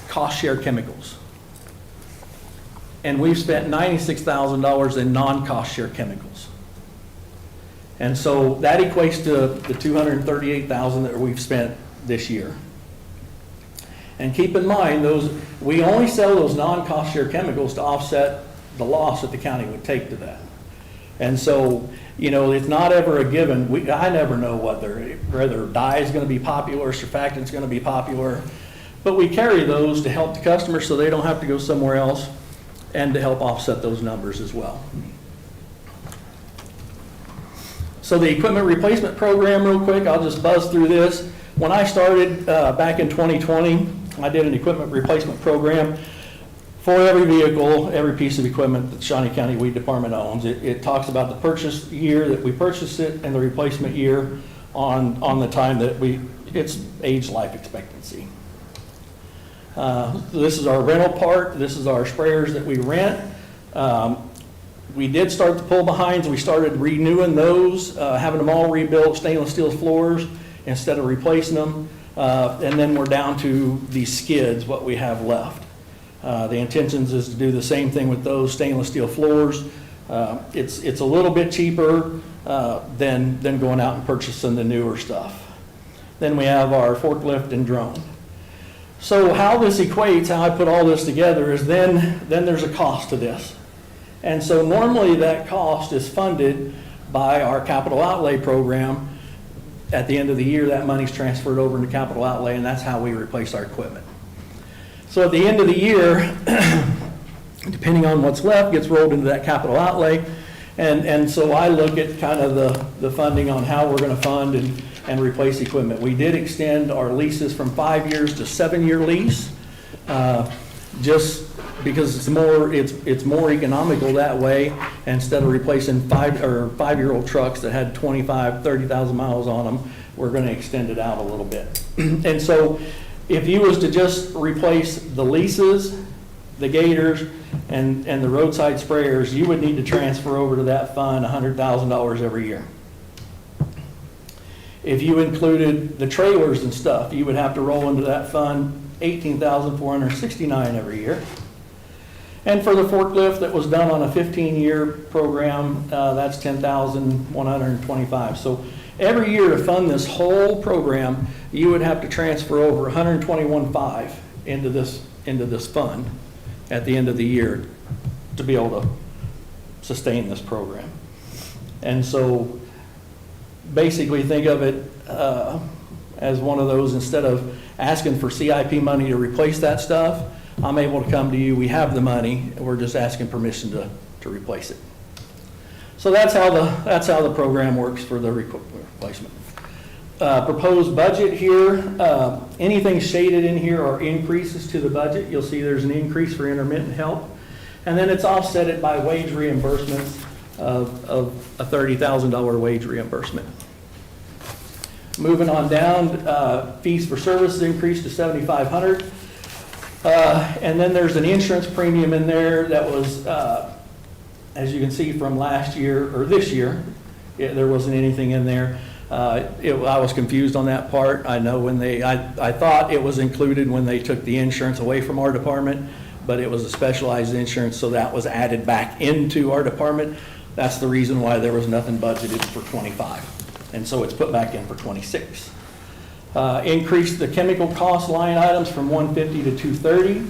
cost share chemicals. And we've spent $96,000 in non-cost share chemicals. And so that equates to the $238,000 that we've spent this year. And keep in mind, we only sell those non-cost share chemicals to offset the loss that the county would take to that. And so, you know, it's not ever a given. I never know whether dye is going to be popular, surfactant is going to be popular. But we carry those to help the customers so they don't have to go somewhere else and to help offset those numbers as well. So the equipment replacement program, real quick, I'll just buzz through this. When I started back in 2020, I did an equipment replacement program for every vehicle, every piece of equipment that the Shawnee County Weed Department owns. It talks about the purchase year that we purchased it and the replacement year on the time that it's age life expectancy. This is our rental part. This is our sprayers that we rent. We did start the pull behinds. We started renewing those, having them all rebuilt, stainless steel floors instead of replacing them. And then we're down to the skids, what we have left. The intentions is to do the same thing with those stainless steel floors. It's a little bit cheaper than going out and purchasing the newer stuff. Then we have our forklift and drone. So how this equates, how I put all this together is then there's a cost to this. And so normally that cost is funded by our capital outlay program. At the end of the year, that money's transferred over into capital outlay, and that's how we replace our equipment. So at the end of the year, depending on what's left, gets rolled into that capital outlay. And so I look at kind of the funding on how we're going to fund and replace equipment. We did extend our leases from 5 years to 7-year lease, just because it's more economical that way. Instead of replacing 5-year-old trucks that had 25, 30,000 miles on them, we're going to extend it out a little bit. And so if you was to just replace the leases, the gators, and the roadside sprayers, you would need to transfer over to that fund $100,000 every year. If you included the trailers and stuff, you would have to roll into that fund $18,469 every year. And for the forklift that was done on a 15-year program, that's $10,125. So every year to fund this whole program, you would have to transfer over $121,500 into this fund at the end of the year to be able to sustain this program. And so basically think of it as one of those, instead of asking for CIP money to replace that stuff, I'm able to come to you, we have the money, we're just asking permission to replace it. So that's how the program works for the replacement. Proposed budget here, anything shaded in here are increases to the budget. You'll see there's an increase for intermittent help. And then it's offset by wage reimbursements of a $30,000 wage reimbursement. Moving on down, fees for services increased to $7,500. And then there's an insurance premium in there that was, as you can see from last year, or this year, there wasn't anything in there. I was confused on that part. I know I thought it was included when they took the insurance away from our department, but it was a specialized insurance, so that was added back into our department. That's the reason why there was nothing budgeted for 25. And so it's put back in for 26. Increased the chemical cost line items from 150 to 230.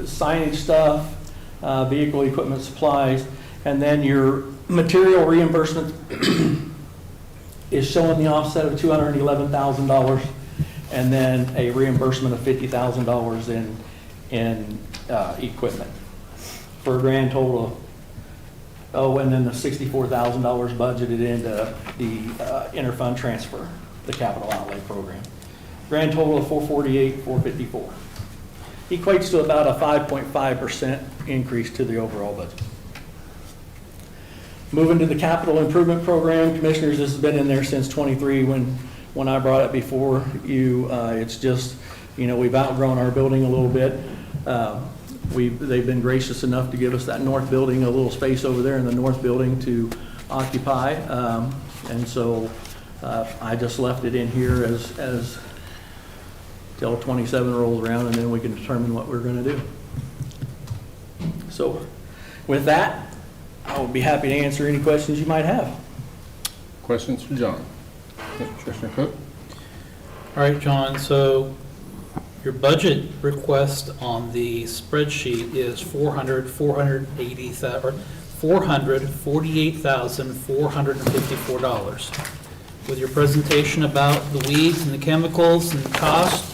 Signage stuff, vehicle equipment supplies, and then your material reimbursement is showing the offset of $211,000, and then a reimbursement of $50,000 in equipment, for a grand total of, and then the $64,000 budgeted into the interfund transfer, the capital outlay program. Grand total of $448,454. Equates to about a 5.5% increase to the overall budget. Moving to the capital improvement program, commissioners, this has been in there since 23 when I brought it before you. It's just, we've outgrown our building a little bit. They've been gracious enough to give us that north building, a little space over there in the north building to occupy. And so I just left it in here as till 27 rolls around, and then we can determine what we're going to do. So with that, I will be happy to answer any questions you might have. Questions for John? Commissioner Cook? All right, John, so your budget request on the spreadsheet is $448,454. With your presentation about the weeds and the chemicals and the cost,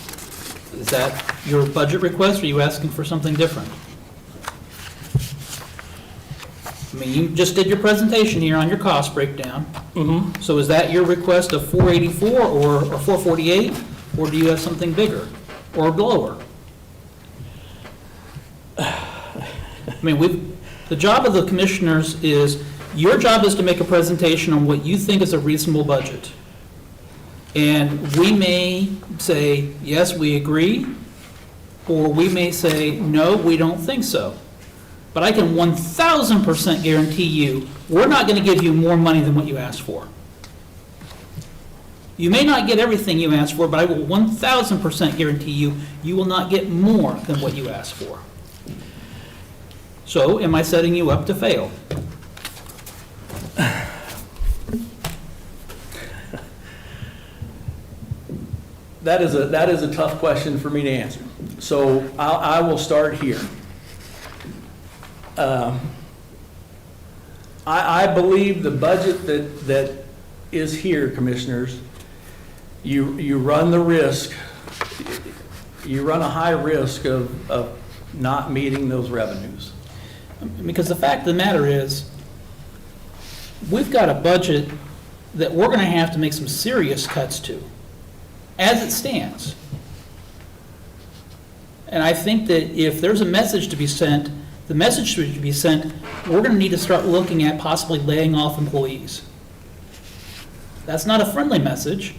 is that your budget request, or are you asking for something different? I mean, you just did your presentation here on your cost breakdown. Mm-hmm. So is that your request of 484 or 448, or do you have something bigger or lower? I mean, the job of the commissioners is, your job is to make a presentation on what you think is a reasonable budget. And we may say, yes, we agree, or we may say, no, we don't think so. But I can 1,000% guarantee you, we're not going to give you more money than what you asked for. You may not get everything you asked for, but I will 1,000% guarantee you, you will not get more than what you asked for. So, am I setting you up to fail? That is a tough question for me to answer. So I will start here. I believe the budget that is here, commissioners, you run the risk, you run a high risk of not meeting those revenues. Because the fact of the matter is, we've got a budget that we're going to have to make some serious cuts to, as it stands. And I think that if there's a message to be sent, the message should be sent, we're going to need to start looking at possibly laying off employees. That's not a friendly message,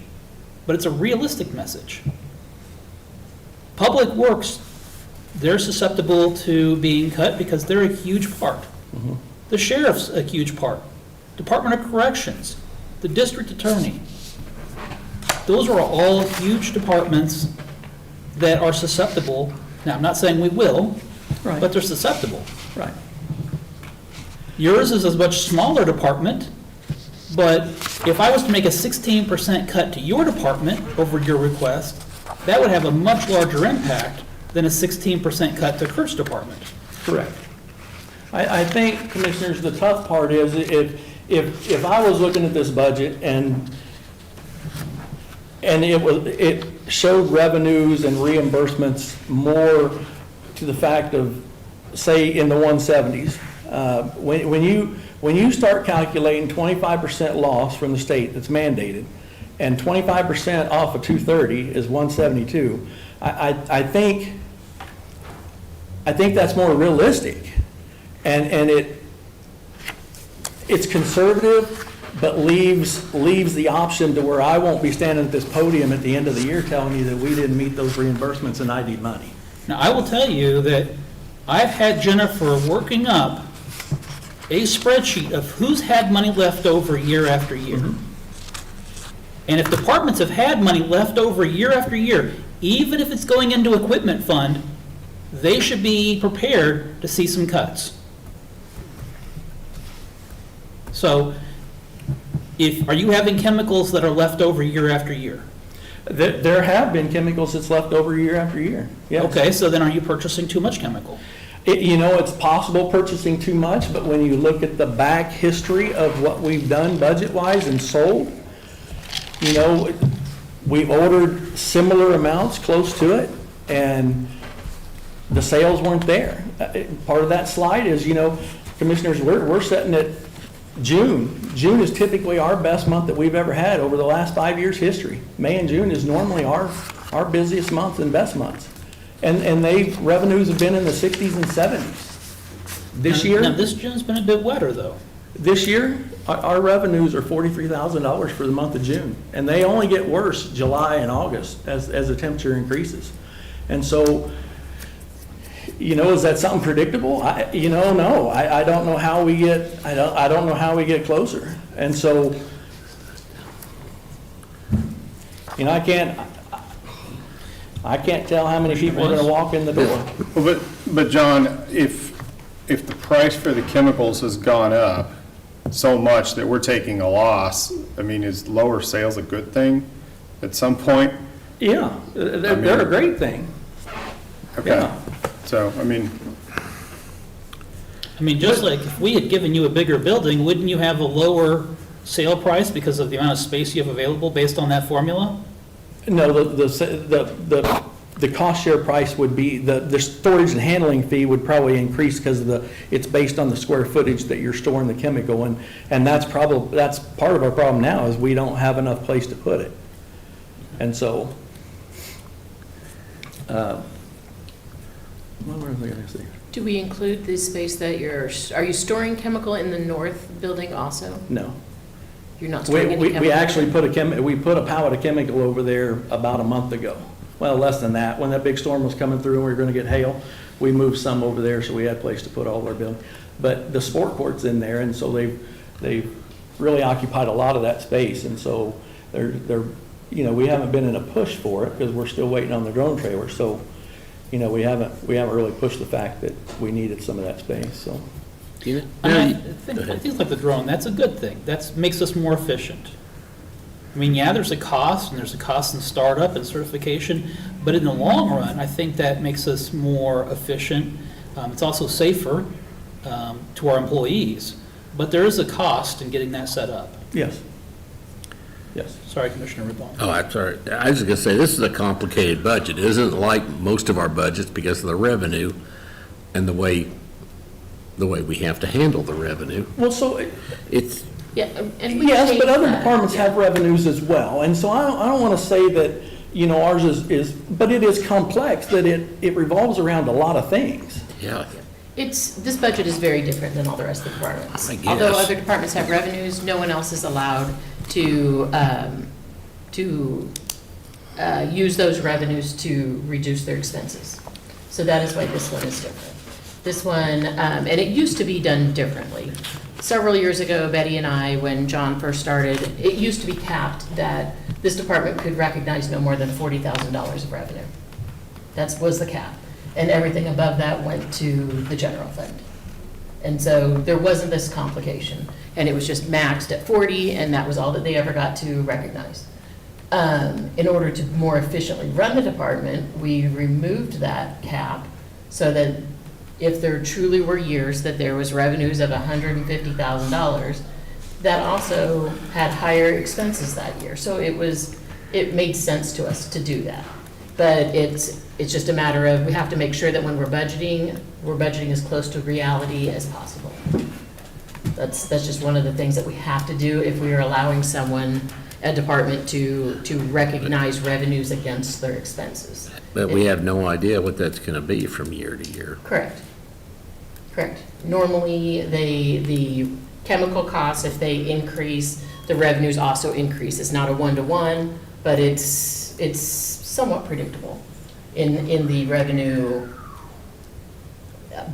but it's a realistic message. Public Works, they're susceptible to being cut because they're a huge part. The sheriff's a huge part. Department of Corrections, the district attorney. Those are all huge departments that are susceptible. Now, I'm not saying we will, Right. but they're susceptible. Right. Yours is a much smaller department, but if I was to make a 16% cut to your department over your request, that would have a much larger impact than a 16% cut to Kurt's department. Correct. I think, Commissioners, the tough part is if I was looking at this budget and it showed revenues and reimbursements more to the fact of, say, in the 170s, when you start calculating 25% loss from the state that's mandated, and 25% off of 230 is 172, I think that's more realistic. And it's conservative, but leaves the option to where I won't be standing at this podium at the end of the year telling you that we didn't meet those reimbursements and I need money. Now, I will tell you that I've had Jennifer working up a spreadsheet of who's had money left over year after year. And if departments have had money left over year after year, even if it's going into equipment fund, they should be prepared to see some cuts. So, are you having chemicals that are left over year after year? There have been chemicals that's left over year after year, yes. Okay, so then are you purchasing too much chemical? It's possible purchasing too much, but when you look at the back history of what we've done budget-wise and sold, we've ordered similar amounts close to it, and the sales weren't there. Part of that slide is, Commissioners, we're sitting at June. June is typically our best month that we've ever had over the last 5 years' history. May and June is normally our busiest months and best months. And revenues have been in the 60s and 70s. This year. Now, this June's been a bit wetter, though. This year, our revenues are $43,000 for the month of June. And they only get worse July and August as the temperature increases. And so, is that something predictable? No. I don't know how we get, I don't know how we get closer. And so, I can't tell how many people are going to walk in the door. Well, but John, if the price for the chemicals has gone up so much that we're taking a loss, is lower sales a good thing at some point? Yeah, they're a great thing. Okay. Yeah. So, just like if we had given you a bigger building, wouldn't you have a lower sale price because of the amount of space you have available based on that formula? No, the cost share price would be, the storage and handling fee would probably increase because it's based on the square footage that you're storing the chemical in. And that's part of our problem now is we don't have enough place to put it. And so, what was I going to say? Do we include the space that are you storing chemical in the north building also? No. You're not storing any chemical? We actually put a pallet of chemical over there about a month ago. Well, less than that. When that big storm was coming through and we were going to get hail, we moved some over there so we had a place to put all of our building. But the sport court's in there, and so they've really occupied a lot of that space. And so we haven't been in a push for it because we're still waiting on the drone trailer. So, we haven't really pushed the fact that we needed some of that space. So. I think like the drone, that's a good thing. That makes us more efficient. There's a cost, and there's a cost in startup and certification, but in the long run, I think that makes us more efficient. It's also safer to our employees, but there is a cost in getting that set up. Yes. Yes. Sorry, Commissioner Rippon. Oh, I'm sorry. I was going to say, this is a complicated budget. It isn't like most of our budgets because of the revenue and the way we have to handle the revenue. Well, so It's Yeah, and we Yes, but take other that. departments have revenues as well, and so I don't want to say that, you know, ours is, but it is complex, that it revolves around a lot of things. Yeah, This budget is very different than all the rest of the departments. I guess. Although other departments have revenues, no one else is allowed to use those revenues to reduce their expenses. So that is why this one is different. This one, and it used to be done differently. Several years ago, Betty and I, when John first started, it used to be capped that this department could recognize no more than $40,000 of revenue. That was the cap. And everything above that went to the general fund. And so there wasn't this complication. And it was just maxed at 40, and that was all that they ever got to recognize. In order to more efficiently run the department, we removed that cap so that if there truly were years that there was revenues of $150,000, that also had higher expenses that year. So it made sense to us to do that. But it's just a matter of, we have to make sure that when we're budgeting as close to reality as possible. That's just one of the things that we have to do if we are allowing someone, a department, to recognize revenues against their expenses. but we have no idea what that's going to be from year to year. Correct. Correct. Normally, the chemical costs, if they increase, the revenues also increase. It's not a one-to-one, but it's somewhat predictable in the revenue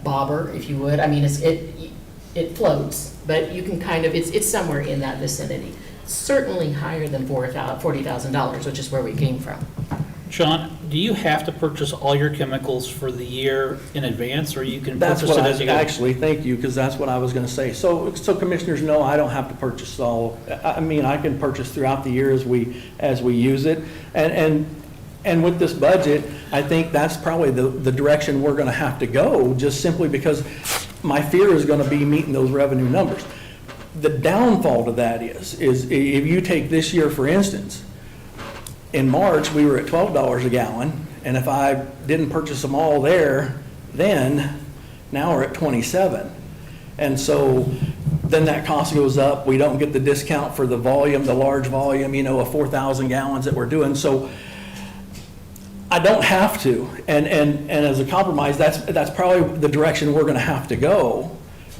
bobber, if you would. I mean, it floats, but you can kind of, it's somewhere in that vicinity. Certainly higher than $40,000, which is where we came from. Sean, do you have to purchase all your chemicals for the year in advance, or you can That's purchase what it as you go? actually, thank you, because that's what I was going to say. So commissioners know I don't have to purchase all, I mean, I can purchase throughout the year as we use it. And with this budget, I think that's probably the direction we're going to have to go, just simply because my fear is going to be meeting those revenue numbers. The downfall to that is if you take this year, for instance, in March, we were at $12 a gallon, and if I didn't purchase them all there, then now we're at 27. And so then that cost goes up. We don't get the discount for the volume, the large volume, you know, of 4,000 gallons that we're doing. So I don't have to. And as a compromise, that's probably the direction we're going to have to go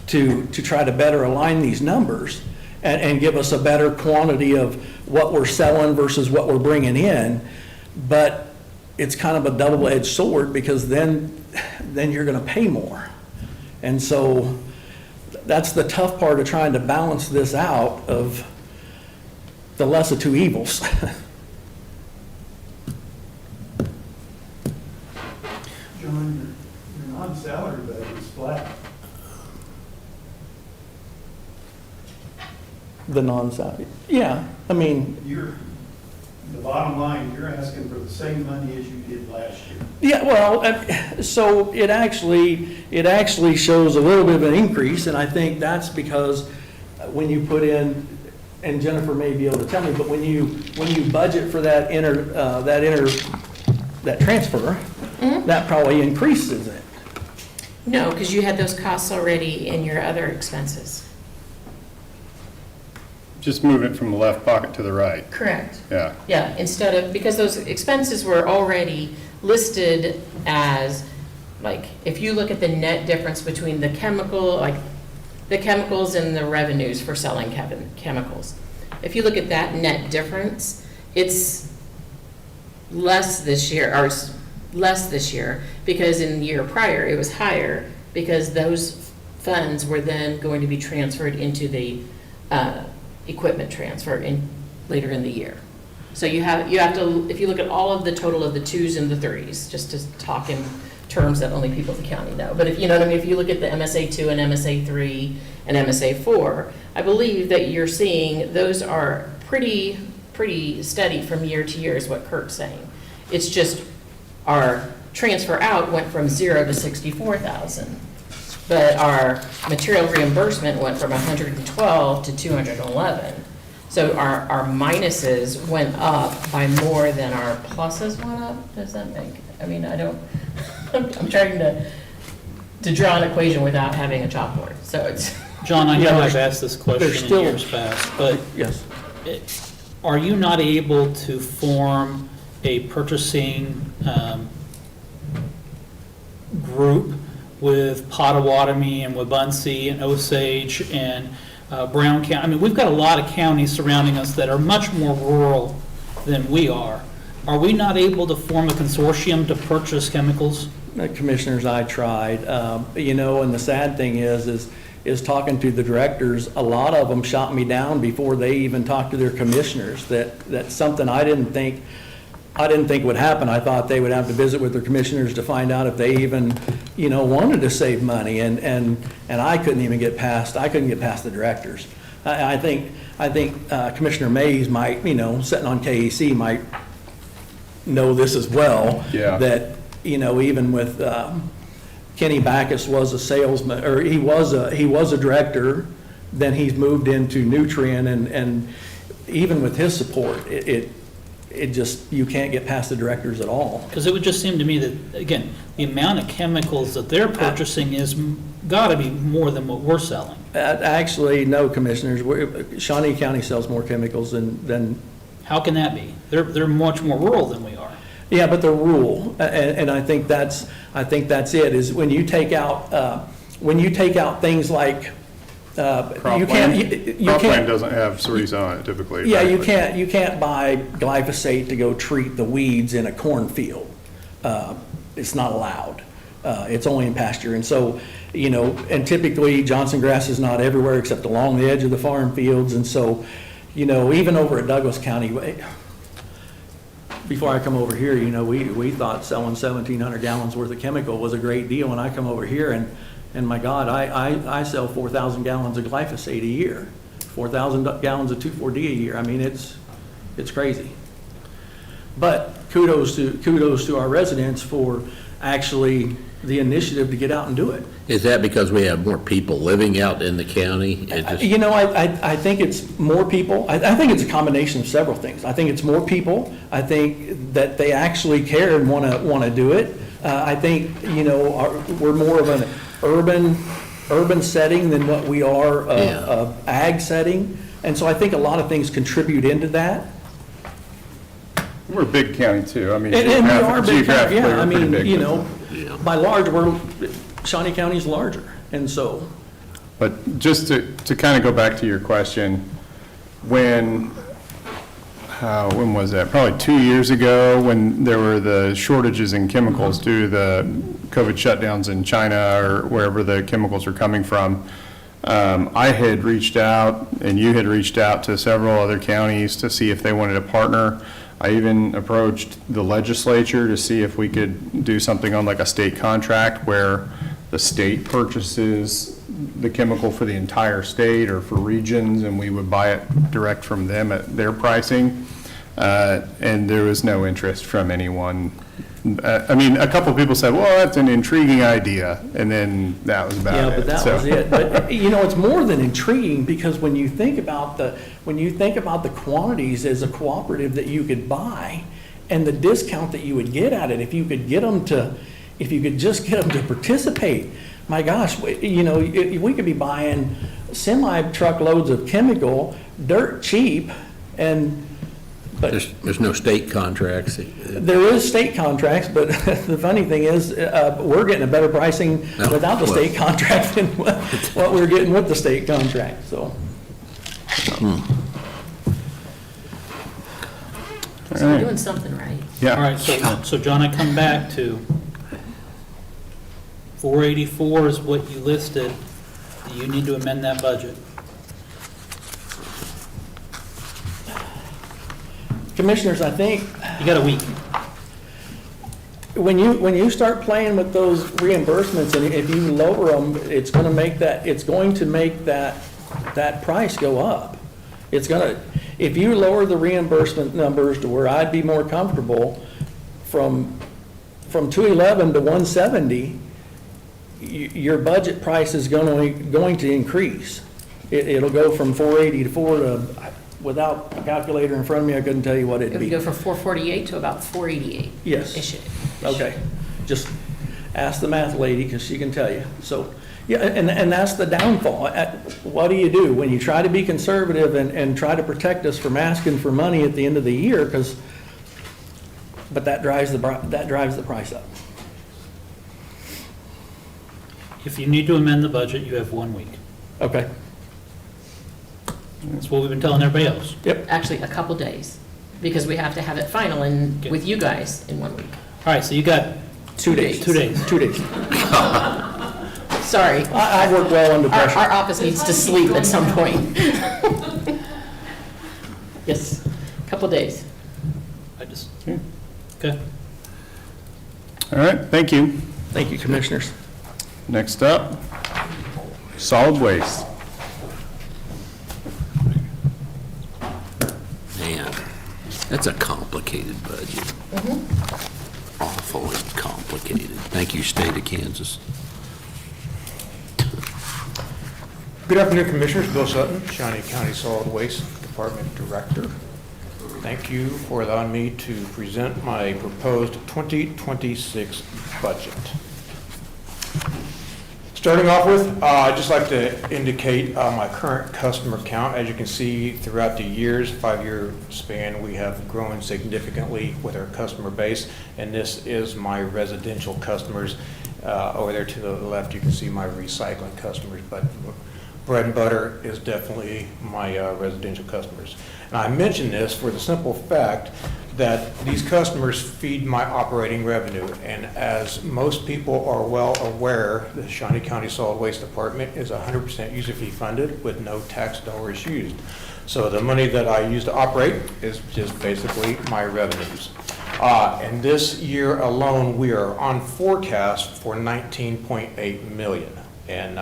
to try to better align these numbers and give us a better quantity of what we're selling versus what we're bringing in. But it's kind of a double-edged sword, because then you're going to pay more. And so that's the tough part of trying to balance this out, of the less of two evils. John, your non-salary budget is flat. The non-salary, yeah, I mean, The bottom line, you're asking for the same money as you did last year. yeah, well, so it actually shows a little bit of an increase, and I think that's because when you put in, and Jennifer may be able to tell me, but when you budget for that transfer, that probably increases it. No, because you had those costs already in your other expenses. Just move it from the left pocket to the right. Correct. Yeah. Yeah, instead of, because those expenses were already listed as, like, if you look at the net difference between the chemical, like, the chemicals and the revenues for selling chemicals. If you look at that net difference, it's less this year, because in the year prior, it was higher, because those funds were then going to be transferred into the equipment transfer later in the year. So you have to, if you look at all of the total of the 2s and the 3s, just to talk in terms that only people in the county know, but if you know what I mean, if you look at the MSA 2 and MSA 3 and MSA 4, I believe that you're seeing those are pretty steady from year to year, is what Kurt's saying. It's just our transfer out went from 0 to 64,000. But our material reimbursement went from 112 to 211. So our minuses went up by more than our pluses went up. Does that make, I mean, I don't, I'm trying to draw an equation without having a chalkboard. So it's, John, I Yeah, know there's- I've asked this there's question in still- years past, but Yes. are you not able to form a purchasing group with Pottawatomie and Wabunsee and Osage and Brown County? I mean, we've got a lot of counties surrounding us that are much more rural than we are. Are we not able to form a consortium to purchase chemicals? Commissioners, I tried, and the sad thing is talking to the directors, a lot of them shot me down before they even talked to their commissioners. That's something I didn't think would happen. I thought they would have to visit with their commissioners to find out if they even, wanted to save money, and I couldn't get past the directors. I think Commissioner Mays might, sitting on KEC might know this as well. Yeah. That, even with, Kenny Backus was a salesman, or he was a director, then he's moved into Nutrien, and even with his support, it just, you can't get past the directors at all. Because it would just seem to me that, again, the amount of chemicals that they're purchasing is got to be more than what we're selling. Actually, no, Commissioners, Shawnee County sells more chemicals than, How can that be? They're much more rural than we are. yeah, but they're rural, and I think that's it, is when you take out things like, you can't. Cropland doesn't have cerise on it typically. Yeah, right? you can't buy glyphosate to go treat the weeds in a cornfield. It's not allowed. It's only in pasture. And so, and typically Johnson grass is not everywhere except along the edge of the farm fields. And so, even over at Douglas County, before I come over here, we thought selling 1,700 gallons worth of chemical was a great deal. And I come over here and my God, I sell 4,000 gallons of glyphosate a year, 4,000 gallons of 2,4-D a year. I mean, it's crazy. But kudos to our residents for actually the initiative to get out and do it. Is that because we have more people living out in the county? It just- I think it's more people. I think it's a combination of several things. I think it's more people. I think that they actually care and want to do it. I think, we're more of an urban setting than what we are a ag setting. And so I think a lot of things contribute into that. We're a big county too. I mean, And we are a big county, geographically, yeah. I we're pretty mean, big. by large, Shawnee County's larger. And so, But just to kind of go back to your question, when was that? Probably 2 years ago, when there were the shortages in chemicals due to the COVID shutdowns in China or wherever the chemicals are coming from. I had reached out, and you had reached out to several other counties to see if they wanted to partner. I even approached the legislature to see if we could do something on like a state contract where the state purchases the chemical for the entire state or for regions, and we would buy it direct from them at their pricing. And there was no interest from anyone. I mean, a couple of people said, well, that's an intriguing idea, and then that was about it. yeah, but that So- was it. But, it's more than intriguing, because when you think about the quantities as a cooperative that you could buy and the discount that you would get at it, if you could just get them to participate, my gosh, we could be buying semi-truckloads of chemical, dirt cheap, but There's no state contracts. there is state contracts, but the funny thing is, we're getting a better pricing without the state contract than what we're getting with the state contract, so. so we're doing something right. Yeah. All right, so John, I come back to 484 is what you listed. You need to amend that budget. Commissioners, I think You got a week. when you start playing with those reimbursements, and if you lower them, it's going to make that price go up. If you lower the reimbursement numbers to where I'd be more comfortable, from 211 to 170, your budget price is going to increase. It'll go from 480 to 4 to, without a calculator in front of me, I couldn't tell you what It it'd would be. go from 448 to about 488. Yes. Okay, just ask the math lady, because she can tell you. So, Yeah, and that's the downfall. What do you do when you try to be conservative and try to protect us from asking for money at the end of the year? But that drives the price up. If you need to amend the budget, you have 1 week. Okay. That's what we've been telling everybody else. Actually, a couple days, because we have to have it final and with you guys in 1 week. All right, so you got 2 days. 2 days. 2 days. Sorry. I work well under pressure. Our office needs to sleep at some point. Yes, a couple days. I just, okay. All right, thank you. Thank you, commissioners. Next up, solid waste. Man, that's a complicated budget. Awfully complicated. Thank you, State of Kansas. Good afternoon, Commissioners. Bill Sutton, Shawnee County Solid Waste Department Director. Thank you for allowing me to present my proposed 2026 budget. Starting off with, I'd just like to indicate my current customer count. As you can see, throughout the years, 5-year span, we have grown significantly with our customer base, and this is my residential customers. Over there to the left, you can see my recycling customers, but bread and butter is definitely my residential customers. And I mention this for the simple fact that these customers feed my operating revenue. And as most people are well aware, the Shawnee County Solid Waste Department is 100% user fee funded with no tax dollars used. So the money that I use to operate is just basically my revenues. And this year alone, we are on forecast for $19.8 million. And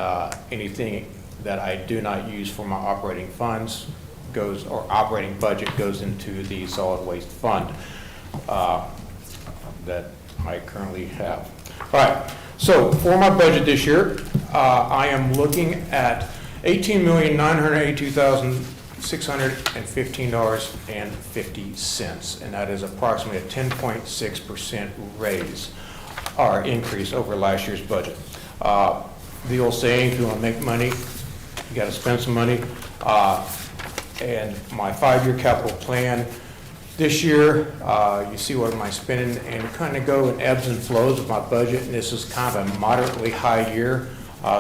anything that I do not use for my operating funds goes, or operating budget goes into the solid waste fund that I currently have. All right, so for my budget this year, I am looking at $18,982,615.50, and that is approximately a 10.6% raise or increase over last year's budget. The old saying, if you want to make money, you got to spend some money. And my 5-year capital plan this year, you see what am I spending, and kind of go in ebbs and flows with my budget, and this is kind of a moderately high year.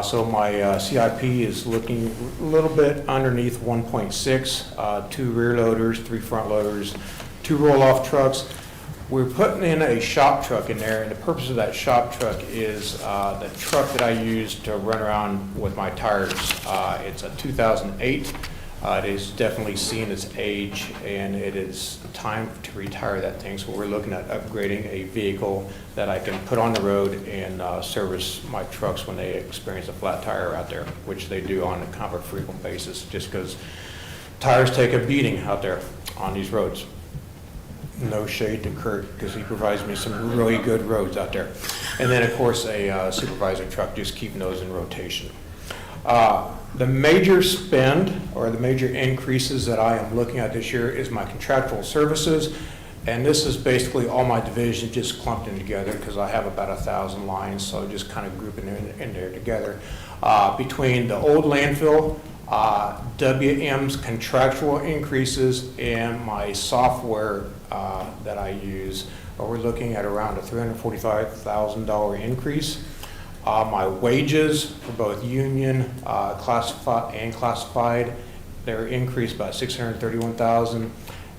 So my CIP is looking a little bit underneath 1.6, 2 rear loaders, 3 front loaders, 2 roll-off trucks. We're putting in a shop truck in there, and the purpose of that shop truck is the truck that I use to run around with my tires. It's a 2008. It is definitely seen its age, and it is time to retire that thing. So we're looking at upgrading a vehicle that I can put on the road and service my trucks when they experience a flat tire out there, which they do on a kind of a frequent basis, just because tires take a beating out there on these roads. No shade to Kurt, because he provides me some really good roads out there. And then, of course, a supervisor truck, just keeping those in rotation. The major spend, or the major increases that I am looking at this year, is my contractual services. And this is basically all my divisions just clumped in together, because I have about 1,000 lines, so just kind of grouping in there together. Between the old landfill, WM's contractual increases, and my software that I use, we're looking at around a $345,000 increase. My wages for both union, classified, they're increased by $631,000.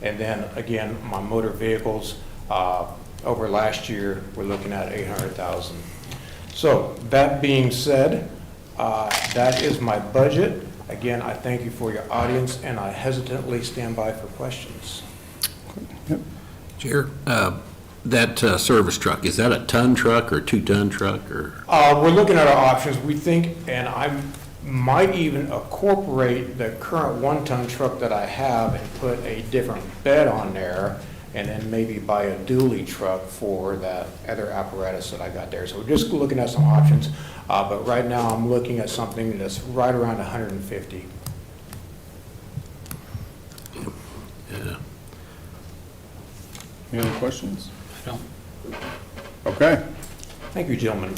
And then again, my motor vehicles, over last year, we're looking at $800,000. So that being said, that is my budget. Again, I thank you for your audience, and I hesitantly stand by for questions. Chair, that service truck, is that a ton truck or 2-ton truck or? We're looking at our options. We think, and I might even incorporate the current 1-ton truck that I have and put a different bed on there, and then maybe buy a dually truck for that other apparatus that I got there. So we're just looking at some options, but right now I'm looking at something that's right around 150. Yeah. Any other questions? No. Okay. Thank you, gentlemen.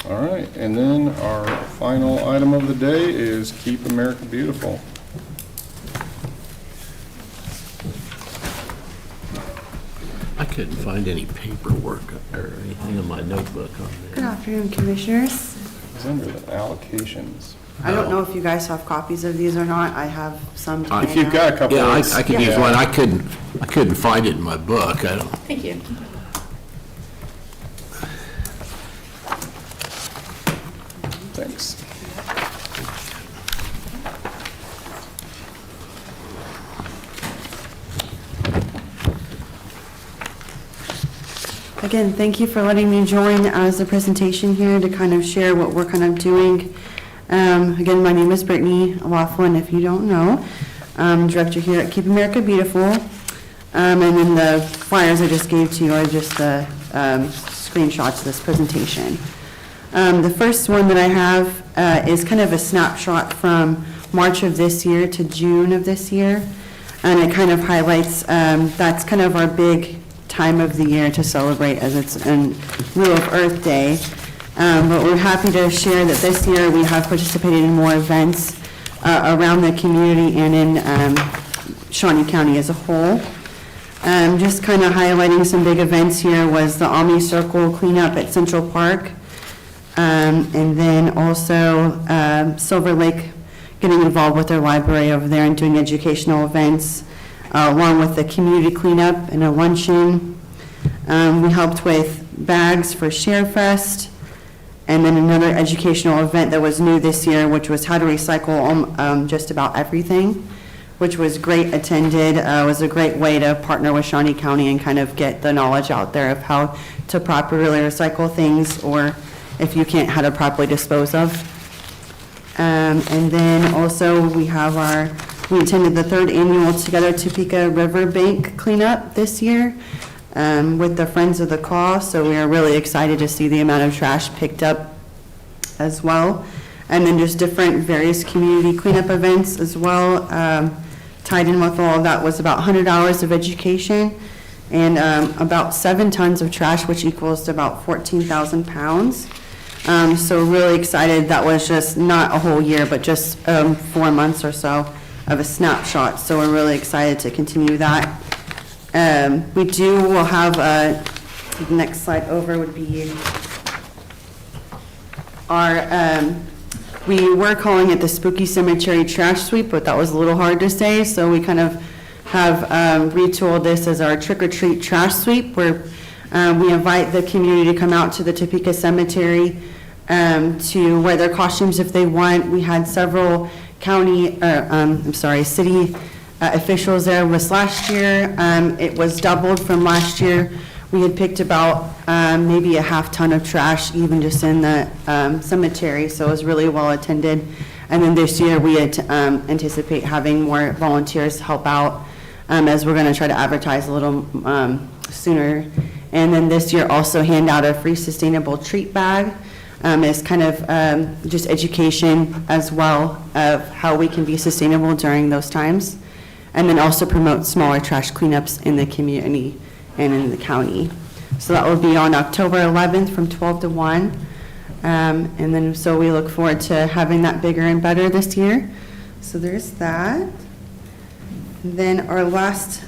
All right, and then our final item of the day is Keep America Beautiful. I couldn't find any paperwork or anything in my notebook on Good there. afternoon, Commissioners. It's under the allocations. I don't know if you guys have copies of these or not. I have some to If hand you've out. got a couple Yeah, of. I could use one. I couldn't find it in my book. I don't, Thank you. Thanks. Again, thank you for letting me join as the presentation here to kind of share what we're kind of doing. Again, my name is Brittany Laughlin, if you don't know. I'm director here at Keep America Beautiful. And then the flyers I just gave to you are just the screenshots of this presentation. The first one that I have is kind of a snapshot from March of this year to June of this year. And it kind of highlights, that's kind of our big time of the year to celebrate, as it's in lieu of Earth Day. But we're happy to share that this year we have participated in more events around the community and in Shawnee County as a whole. Just kind of highlighting some big events here was the Omni Circle cleanup at Central Park. And then also Silver Lake getting involved with their library over there and doing educational events, along with the community cleanup and a luncheon. We helped with bags for Share Fest, and then another educational event that was new this year, which was how to recycle just about everything, which was great attended. It was a great way to partner with Shawnee County and kind of get the knowledge out there of how to properly recycle things, or if you can't, how to properly dispose of. And then also we attended the 3rd annual Together Topeka Riverbank cleanup this year with the Friends of the Claw, so we are really excited to see the amount of trash picked up as well. And then just different various community cleanup events as well. Tied in with all of that was about 100 hours of education and about 7 tons of trash, which equals to about 14,000 pounds. So really excited. That was just not a whole year, but just 4 months or so of a snapshot. So we're really excited to continue that. We'll have the next slide over would be our, we were calling it the Spooky Cemetery Trash Sweep, but that was a little hard to say. So we kind of have retooled this as our Trick or Treat Trash Sweep, where we invite the community to come out to the Topeka Cemetery to wear their costumes if they want. We had several city officials there this last year. It was doubled from last year. We had picked about maybe a half ton of trash even just in the cemetery, so it was really well attended. And then this year we anticipate having more volunteers help out as we're going to try to advertise a little sooner. And then this year also hand out a free sustainable treat bag as kind of just education as well of how we can be sustainable during those times. And then also promote smaller trash cleanups in the community and in the county. So that will be on October 11th from 12 to 1. And then so we look forward to having that bigger and better this year. So there's that. And then our last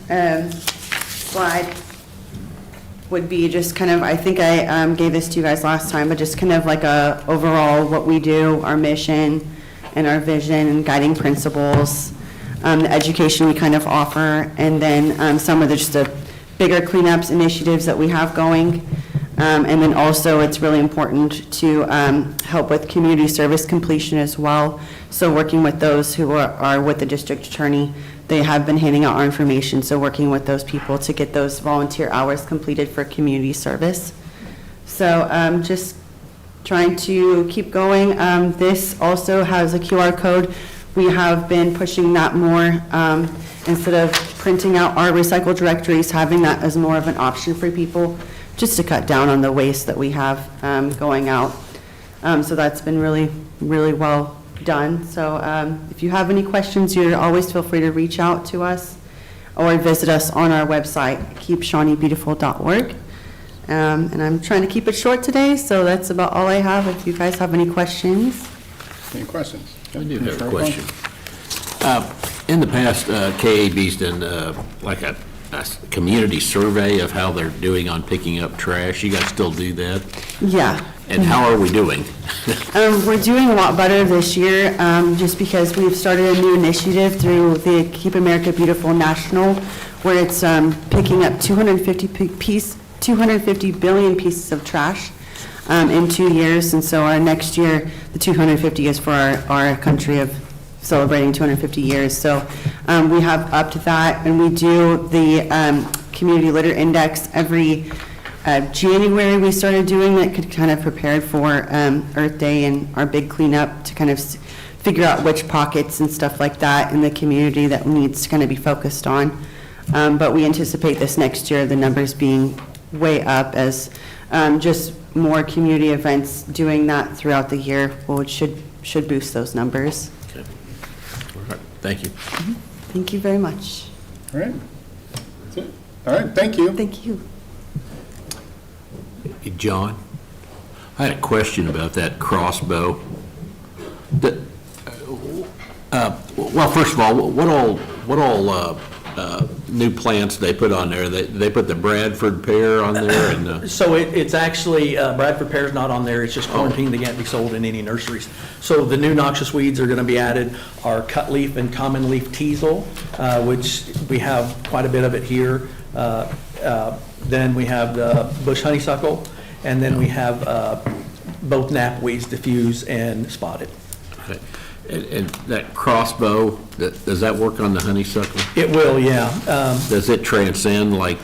slide would be just kind of, I think I gave this to you guys last time, but just kind of like a overall what we do, our mission and our vision and guiding principles, the education we kind of offer, and then some of the just the bigger cleanups initiatives that we have going. And then also it's really important to help with community service completion as well. So working with those who are with the district attorney, they have been handing out our information, so working with those people to get those volunteer hours completed for community service. So just trying to keep going. This also has a QR code. We have been pushing that more instead of printing out our recycle directories, having that as more of an option for people, just to cut down on the waste that we have going out. So that's been really, really well done. So if you have any questions, you always feel free to reach out to us or visit us on our website, keepshawneebeautiful.org. And I'm trying to keep it short today, so that's about all I have. If you guys have any questions. Any questions? I do have a question. In the past, KAB's done like a community survey of how they're doing on picking up trash. You guys still do that? Yeah. And how are we doing? We're doing a lot better this year, just because we've started a new initiative through the Keep America Beautiful National, where it's picking up 250 billion pieces of trash in 2 years. And so our next year, the 250 is for our country of celebrating 250 years. So we have up to that, and we do the Community Litter Index every January. We started doing that, could kind of prepared for Earth Day and our big cleanup to kind of figure out which pockets and stuff like that in the community that needs to kind of be focused on. But we anticipate this next year, the numbers being way up as just more community events doing that throughout the year, which should boost those numbers. Okay. All right. Thank you. Thank you very much. All right. That's it. All right, thank you. Thank you. Hey, John, I had a question about that crossbow. Well, first of all, what all new plants they put on there? They put the Bradford pear on there and So it's actually, Bradford pear's not on there, it's just quarantined, they can't be sold in any nurseries. So the new noxious weeds are gonna be added are cut leaf and common leaf teasel, which we have quite a bit of it here. Then we have the bush honeysuckle, and then we have both knapweeds, diffuse and spotted. okay. And that crossbow, does that work on the honeysuckle? It will, yeah. Does it transcend like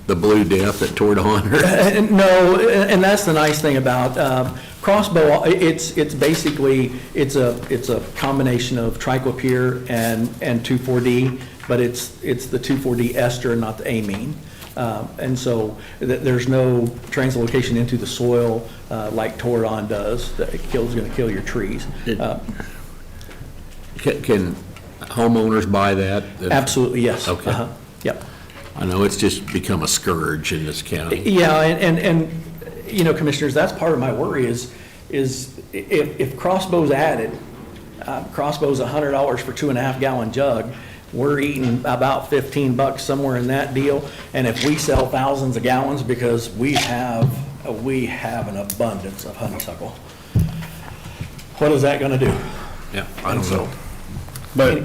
the Blue Death that tore on her? No, and that's the nice thing about crossbow. It's basically it's a combination of triclopyr and 2,4-D, but it's the 2,4-D ester, not the amine. And so there's no translocation into the soil like Toradon does. That is going to kill your trees. Can homeowners buy that? Absolutely, yes. Okay. Yep. I know it's just become a scourge in this county. Yeah, and you know, commissioners, that's part of my worry is if crossbow's added, crossbow's $100 for 2.5 gallon jug. We're eating about $15 somewhere in that deal, and if we sell thousands of gallons because we have an abundance of honeysuckle, what is that going to do? Yeah, I don't know. But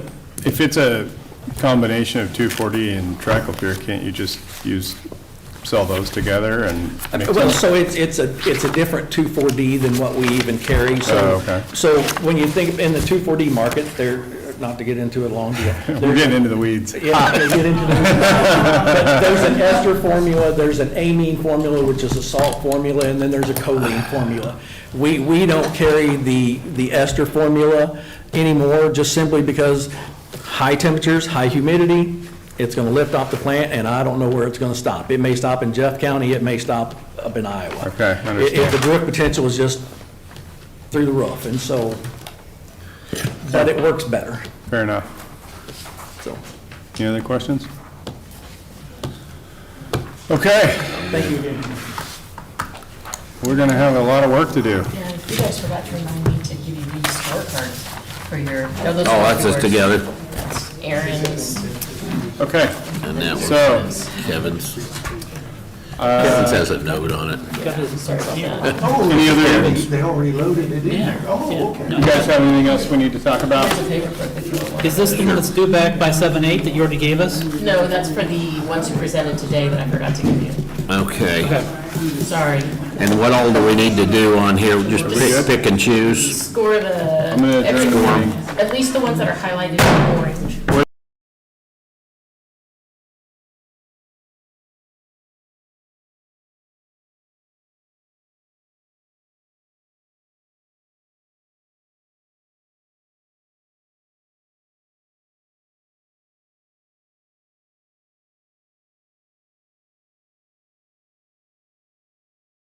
if it's a combination of 2,4-D and triclopyr, can't you just sell those together and mix Well, them? so it's a different 2,4-D than what we even carry. So, Oh, okay. So when you think in the 2,4-D market, not to get into a long deal. We're getting into the weeds. Yeah, they get into the, but there's an ester formula, there's an amine formula, which is a salt formula, and then there's a choline formula. We don't carry the ester formula anymore, just simply because high temperatures, high humidity, it's going to lift off the plant, and I don't know where it's going to stop. It may stop in Jeff County, it may stop up in Iowa. Okay, understand. The drift potential is just through the roof, and so, but it works better, Fair enough. so. Any other questions? Okay, Thank you again. we're gonna have a lot of work to do. Yeah, you guys forgot to remind me to give you these scorecards for your, no, those Oh, are that's just yours. together. That's Aaron's. Okay, And that was so, Kevin's. Kevin's has a note on it. Sorry about that. any other, They already loaded it in there. Oh, okay. you guys have anything else we need to talk about? Here's a paper clip if you want. Is this the one that's due back by 7/8 that you already gave us? No, that's for the ones you presented today that I forgot to give you. Okay. Sorry. And what all do we need to do on here? Just pick and choose? Score the, I'm gonna adjourn the every- meeting. at least the ones that are highlighted in orange.